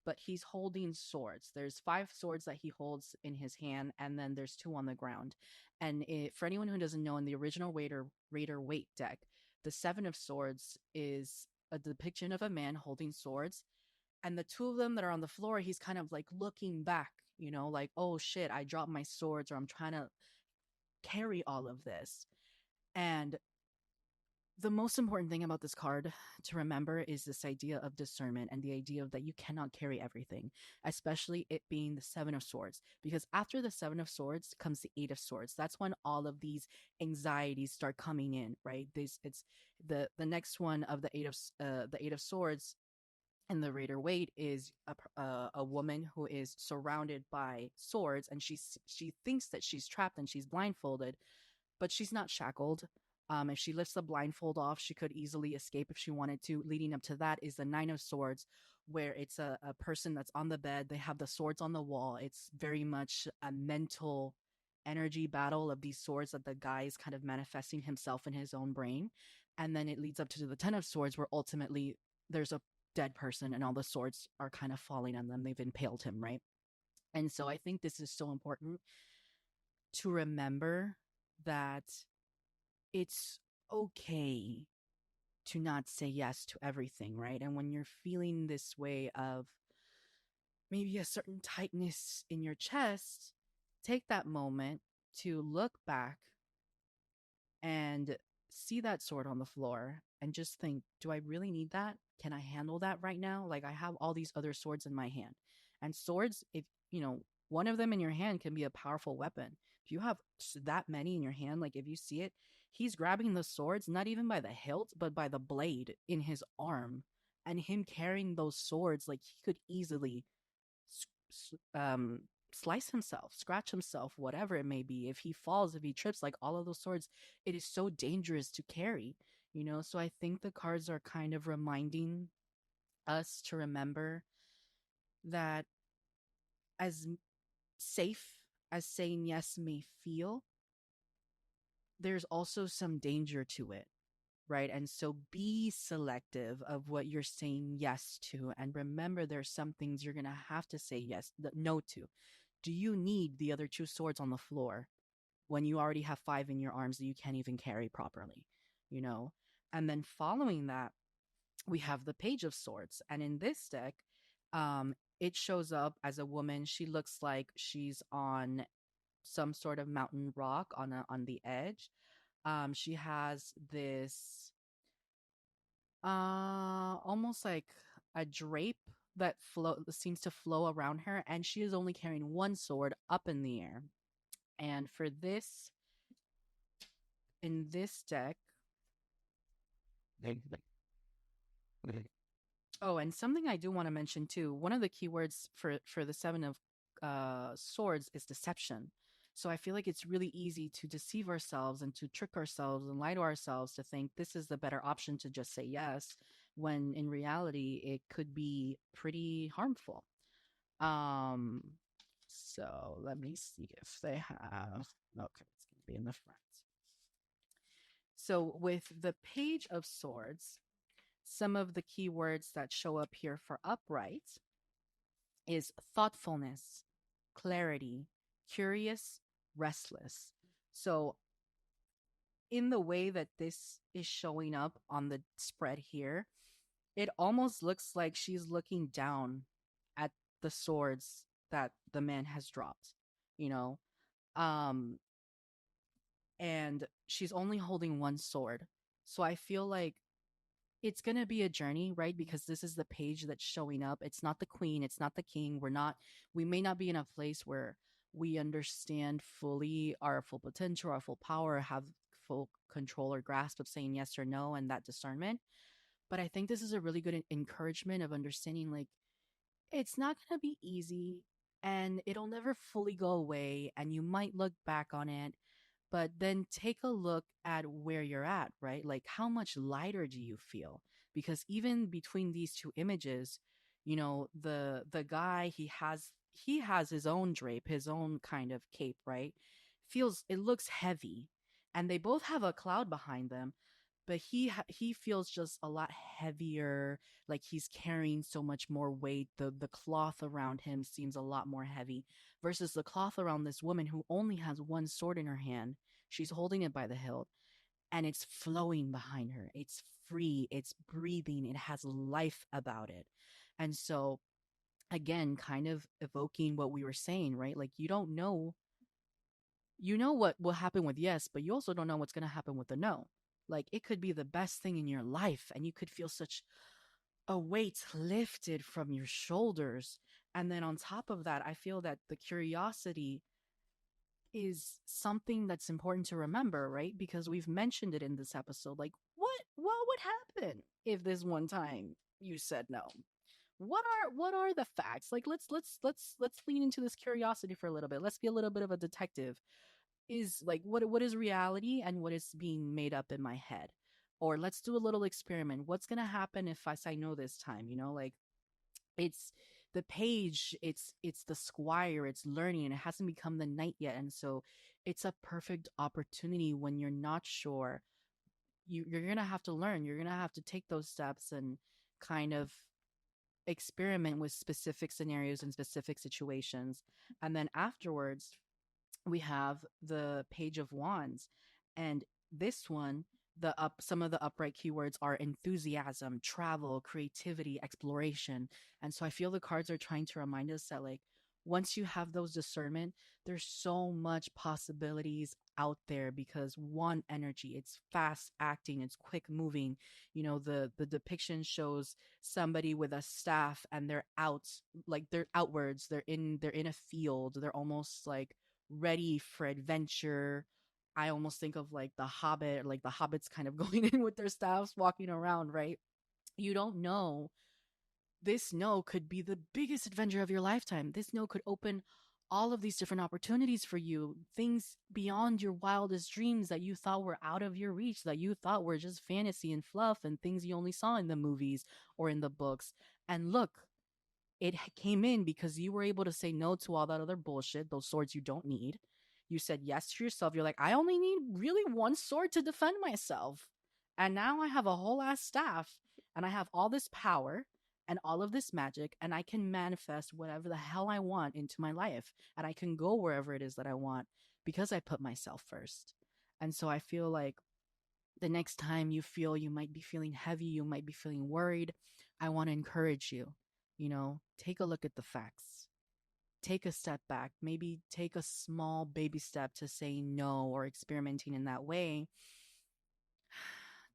but he's holding swords. There's 5 swords that he holds in his hand, and then there's 2 on the ground. And for anyone who doesn't know, in the original Raider Waite deck, the Seven of Swords is a depiction of a man holding swords, and the 2 of them that are on the floor, he's kind of like looking back, you know, like, oh shit, I dropped my swords, or I'm trying to carry all of this. And the most important thing about this card to remember is this idea of discernment, and the idea of that you cannot carry everything, especially it being the Seven of Swords, because after the Seven of Swords comes the Eight of Swords. That's when all of these anxieties start coming in, right? It's the next one of the Eight of Swords. And the Raider Waite is a woman who is surrounded by swords, and she thinks that she's trapped and she's blindfolded, but she's not shackled. If she lifts the blindfold off, she could easily escape if she wanted to. Leading up to that is the Nine of Swords, where it's a person that's on the bed. They have the swords on the wall. It's very much a mental energy battle of these swords that the guy is kind of manifesting himself in his own brain. And then it leads up to the Ten of Swords, where ultimately there's a dead person and all the swords are kind of falling on them. They've impaled him, right? And so I think this is so important to remember that it's okay to not say yes to everything, right? And when you're feeling this way of maybe a certain tightness in your chest, take that moment to look back and see that sword on the floor and just think, do I really need that? Can I handle that right now? Like, I have all these other swords in my hand. And swords, if you know, one of them in your hand can be a powerful weapon. If you have that many in your hand, like if you see it, he's grabbing the swords not even by the hilt, but by the blade in his arm. And him carrying those swords, like he could easily slice himself, scratch himself, whatever it may be. If he falls, if he trips, like all of those swords, it is so dangerous to carry, you know? So I think the cards are kind of reminding us to remember that as safe as saying yes may feel, there's also some danger to it, right? And so be selective of what you're saying yes to. And remember, there's some things you're going to have to say yes, no to. Do you need the other two swords on the floor when you already have 5 in your arms that you can't even carry properly, you know? And then following that, we have the Page of Swords. And in this deck, it shows up as a woman. She looks like she's on some sort of mountain rock on the edge. She has this almost like a drape that seems to flow around her, and she is only carrying one sword up in the air. And for this, in this deck, oh, and something I do want to mention too, one of the keywords for the 7 of swords is deception. So I feel like it's really easy to deceive ourselves and to trick ourselves and lie to ourselves to think this is the better option to just say yes, when in reality it could be pretty harmful. So let me see if they have, okay, it's going to be in the front. So with the Page of Swords, some of the keywords that show up here for upright is thoughtfulness, clarity, curious, restless. So in the way that this is showing up on the spread here, it almost looks like she's looking down at the swords that the man has dropped, you know? And she's only holding one sword. So I feel like it's going to be a journey, right? Because this is the page that's showing up. It's not the queen, it's not the king. We may not be in a place where we understand fully our full potential, our full power, have full control or grasp of saying yes or no and that discernment. But I think this is a really good encouragement of understanding, like, it's not going to be easy and it'll never fully go away. And you might look back on it, but then take a look at where you're at, right? Like, how much lighter do you feel? Because even between these two images, you know, the guy, he has his own drape, his own kind of cape, right? It looks heavy, and they both have a cloud behind them, but he feels just a lot heavier, like he's carrying so much more weight. The cloth around him seems a lot more heavy versus the cloth around this woman who only has one sword in her hand. She's holding it by the hilt, and it's flowing behind her. It's free, it's breathing, it has life about it. And so again, kind of evoking what we were saying, right? Like, you know what will happen with yes, but you also don't know what's going to happen with the no. Like, it could be the best thing in your life, and you could feel such a weight lifted from your shoulders. And then on top of that, I feel that the curiosity is something that's important to remember, right? Because we've mentioned it in this episode. Like, what would happen if this one time you said no? What are the facts? Like, let's lean into this curiosity for a little bit. Let's be a little bit of a detective. Is like, what is reality and what is being made up in my head? Or let's do a little experiment. What's gonna happen if I say no this time? You know, like, it's the page, it's the squire, it's learning, and it hasn't become the knight yet. And so it's a perfect opportunity when you're not sure. You're gonna have to learn. You're gonna have to take those steps and kind of experiment with specific scenarios and specific situations. And then afterwards, we have the Page of Wands. And this one, some of the upright keywords are enthusiasm, travel, creativity, exploration. And so I feel the cards are trying to remind us that, like, once you have those discernment, there's so much possibilities out there, because one, energy, it's fast acting, it's quick moving. The depiction shows somebody with a staff, and they're out, like they're outwards, they're in a field, they're almost like ready for adventure. I almost think of like the Hobbit, like the hobbits kind of going in with their staffs, walking around, right? You don't know. This no could be the biggest adventure of your lifetime. This no could open all of these different opportunities for you, things beyond your wildest dreams that you thought were out of your reach, that you thought were just fantasy and fluff and things you only saw in the movies or in the books. And look, it came in because you were able to say no to all that other bullshit, those swords you don't need. You said yes to yourself. You're like, I only need really one sword to defend myself. And now I have a whole ass staff, and I have all this power and all of this magic, and I can manifest whatever the hell I want into my life. And I can go wherever it is that I want because I put myself first. And so I feel like the next time you feel you might be feeling heavy, you might be feeling worried, I want to encourage you, take a look at the facts. Take a step back, maybe take a small baby step to saying no or experimenting in that way.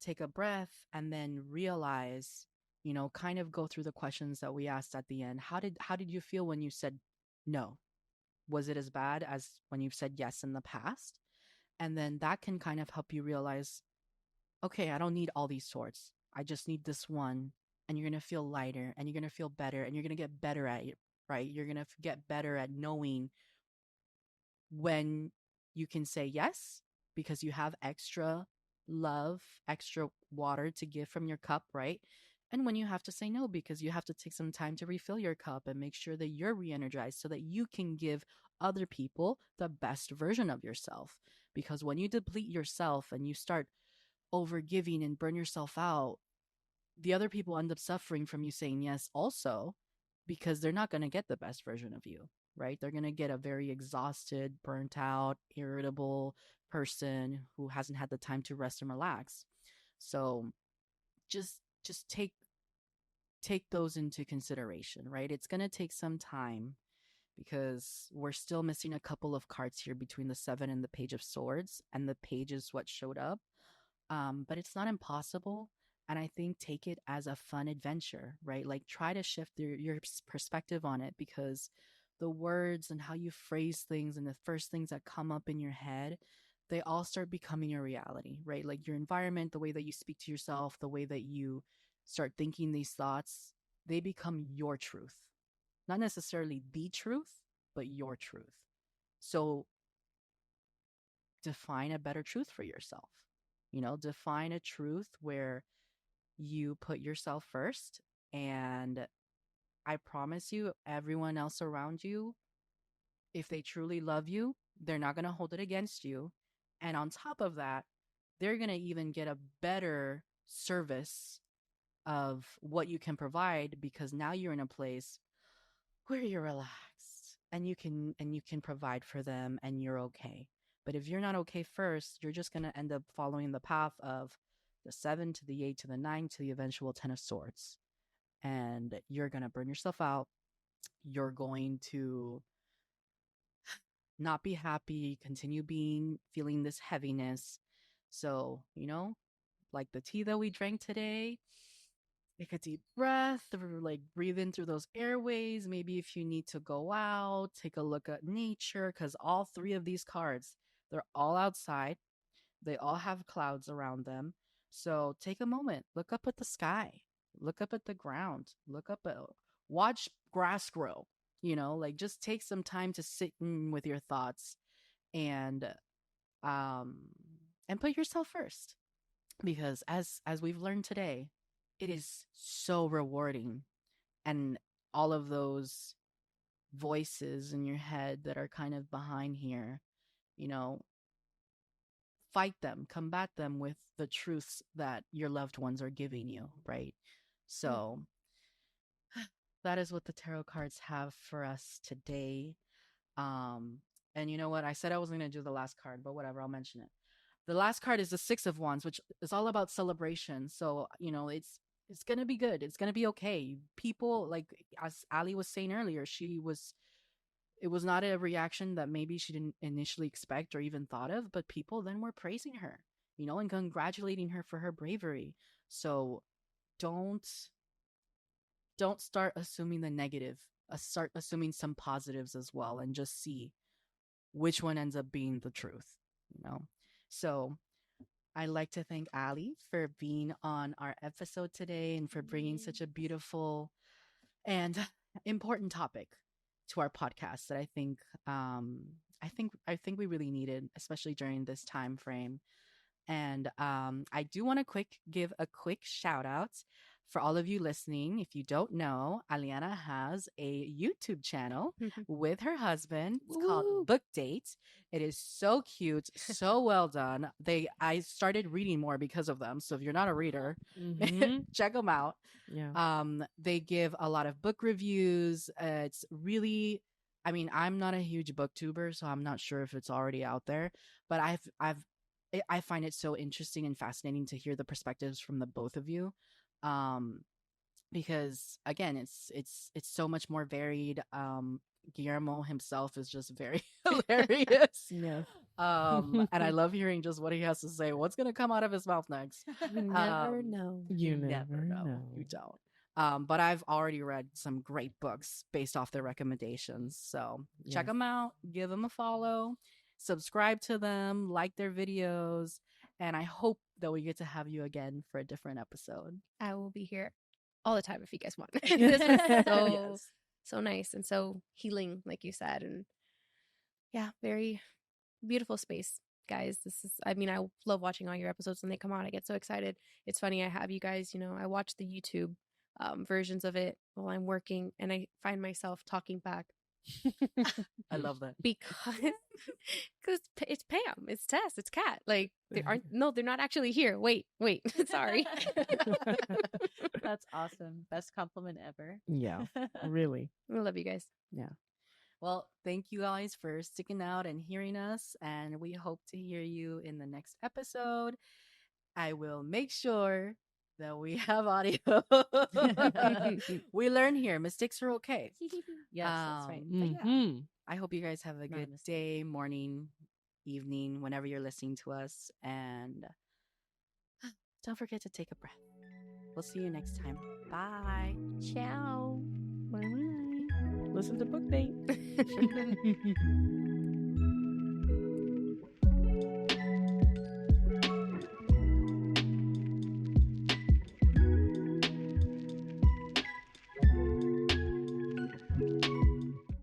Take a breath and then realize, kind of go through the questions that we asked at the end. How did you feel when you said no? Was it as bad as when you've said yes in the past? And then that can kind of help you realize, okay, I don't need all these swords. I just need this one. And you're going to feel lighter, and you're going to feel better, and you're going to get better at it, right? You're going to get better at knowing when you can say yes because you have extra love, extra water to give from your cup, right? And when you have to say no because you have to take some time to refill your cup and make sure that you're re-energized so that you can give other people the best version of yourself. Because when you deplete yourself and you start over giving and burn yourself out, the other people end up suffering from you saying yes also, because they're not going to get the best version of you, right? They're going to get a very exhausted, burnt out, irritable person who hasn't had the time to rest and relax. So just take those into consideration, right? It's going to take some time because we're still missing a couple of cards here between the 7 and the Page of Swords, and the Page is what showed up. But it's not impossible. And I think take it as a fun adventure, right? Like try to shift your perspective on it, because the words and how you phrase things and the first things that come up in your head, they all start becoming your reality, right? Like your environment, the way that you speak to yourself, the way that you start thinking these thoughts, they become your truth. Not necessarily the truth, but your truth. So define a better truth for yourself. Define a truth where you put yourself first. And I promise you, everyone else around you, if they truly love you, they're not going to hold it against you. And on top of that, they're going to even get a better service of what you can provide, because now you're in a place where you're relaxed and you can provide for them and you're okay. But if you're not okay first, you're just going to end up following the path of the 7 to the 8 to the 9 to the eventual 10 of Swords. And you're going to burn yourself out. You're going to not be happy, continue feeling this heaviness. So, like the tea that we drank today, take a deep breath, like breathe in through those airways. Maybe if you need to go out, take a look at nature, because all 3 of these cards, they're all outside. They all have clouds around them. So take a moment, look up at the sky, look up at the ground, watch grass grow, like just take some time to sit in with your thoughts and put yourself first. Because as we've learned today, it is so rewarding. And all of those voices in your head that are kind of behind here, fight them, combat them with the truths that your loved ones are giving you, right? So that is what the tarot cards have for us today. And you know what? I said I wasn't going to do the last card, but whatever, I'll mention it. The last card is the Six of Wands, which is all about celebration. So, it's going to be good. It's going to be okay. People, like as Ali was saying earlier, it was not a reaction that maybe she didn't initially expect or even thought of, but people then were praising her, and congratulating her for her bravery. So don't start assuming the negative. Start assuming some positives as well, and just see which one ends up being the truth. So I'd like to thank Ali for being on our episode today and for bringing such a beautiful and important topic to our podcast that I think we really needed, especially during this time frame. And I do want to give a quick shout out for all of you listening. If you don't know, Aliana has a YouTube channel with her husband. It's called Book Date. It is so cute, so well done. I started reading more because of them. So if you're not a reader, check them out. Yeah. They give a lot of book reviews. It's really, I'm not a huge booktuber, so I'm not sure if it's already out there, but I find it so interesting and fascinating to hear the perspectives from the both of you. Because again, it's so much more varied. Guillermo himself is just very hilarious. Yeah. And I love hearing just what he has to say. What's going to come out of his mouth next? You never know. You never know. You don't. But I've already read some great books based off their recommendations. So check them out, give them a follow, subscribe to them, like their videos, and I hope that we get to have you again for a different episode. I will be here all the time if you guys want. This was so, Yes. so nice and so healing, like you said. And yeah, very beautiful space, guys. I love watching all your episodes when they come out. I get so excited. It's funny, I have you guys, I watch the YouTube versions of it while I'm working, and I find myself talking back. I love that. Because it's Pam, it's Tess, it's Kat. Like, they're not actually here. Wait. Sorry. That's awesome. Best compliment ever. Yeah, really. I love you guys. Yeah. Well, thank you guys for sticking out and hearing us, and we hope to hear you in the next episode. I will make sure that we have audio. We learn here. Mistakes are okay. Yes, that's right. But yeah, I hope you guys have a good mistake. day, morning, evening, whenever you're listening to us. And don't forget to take a breath. We'll see you next time. Bye. Ciao. Bye-bye. Listen to Book Date.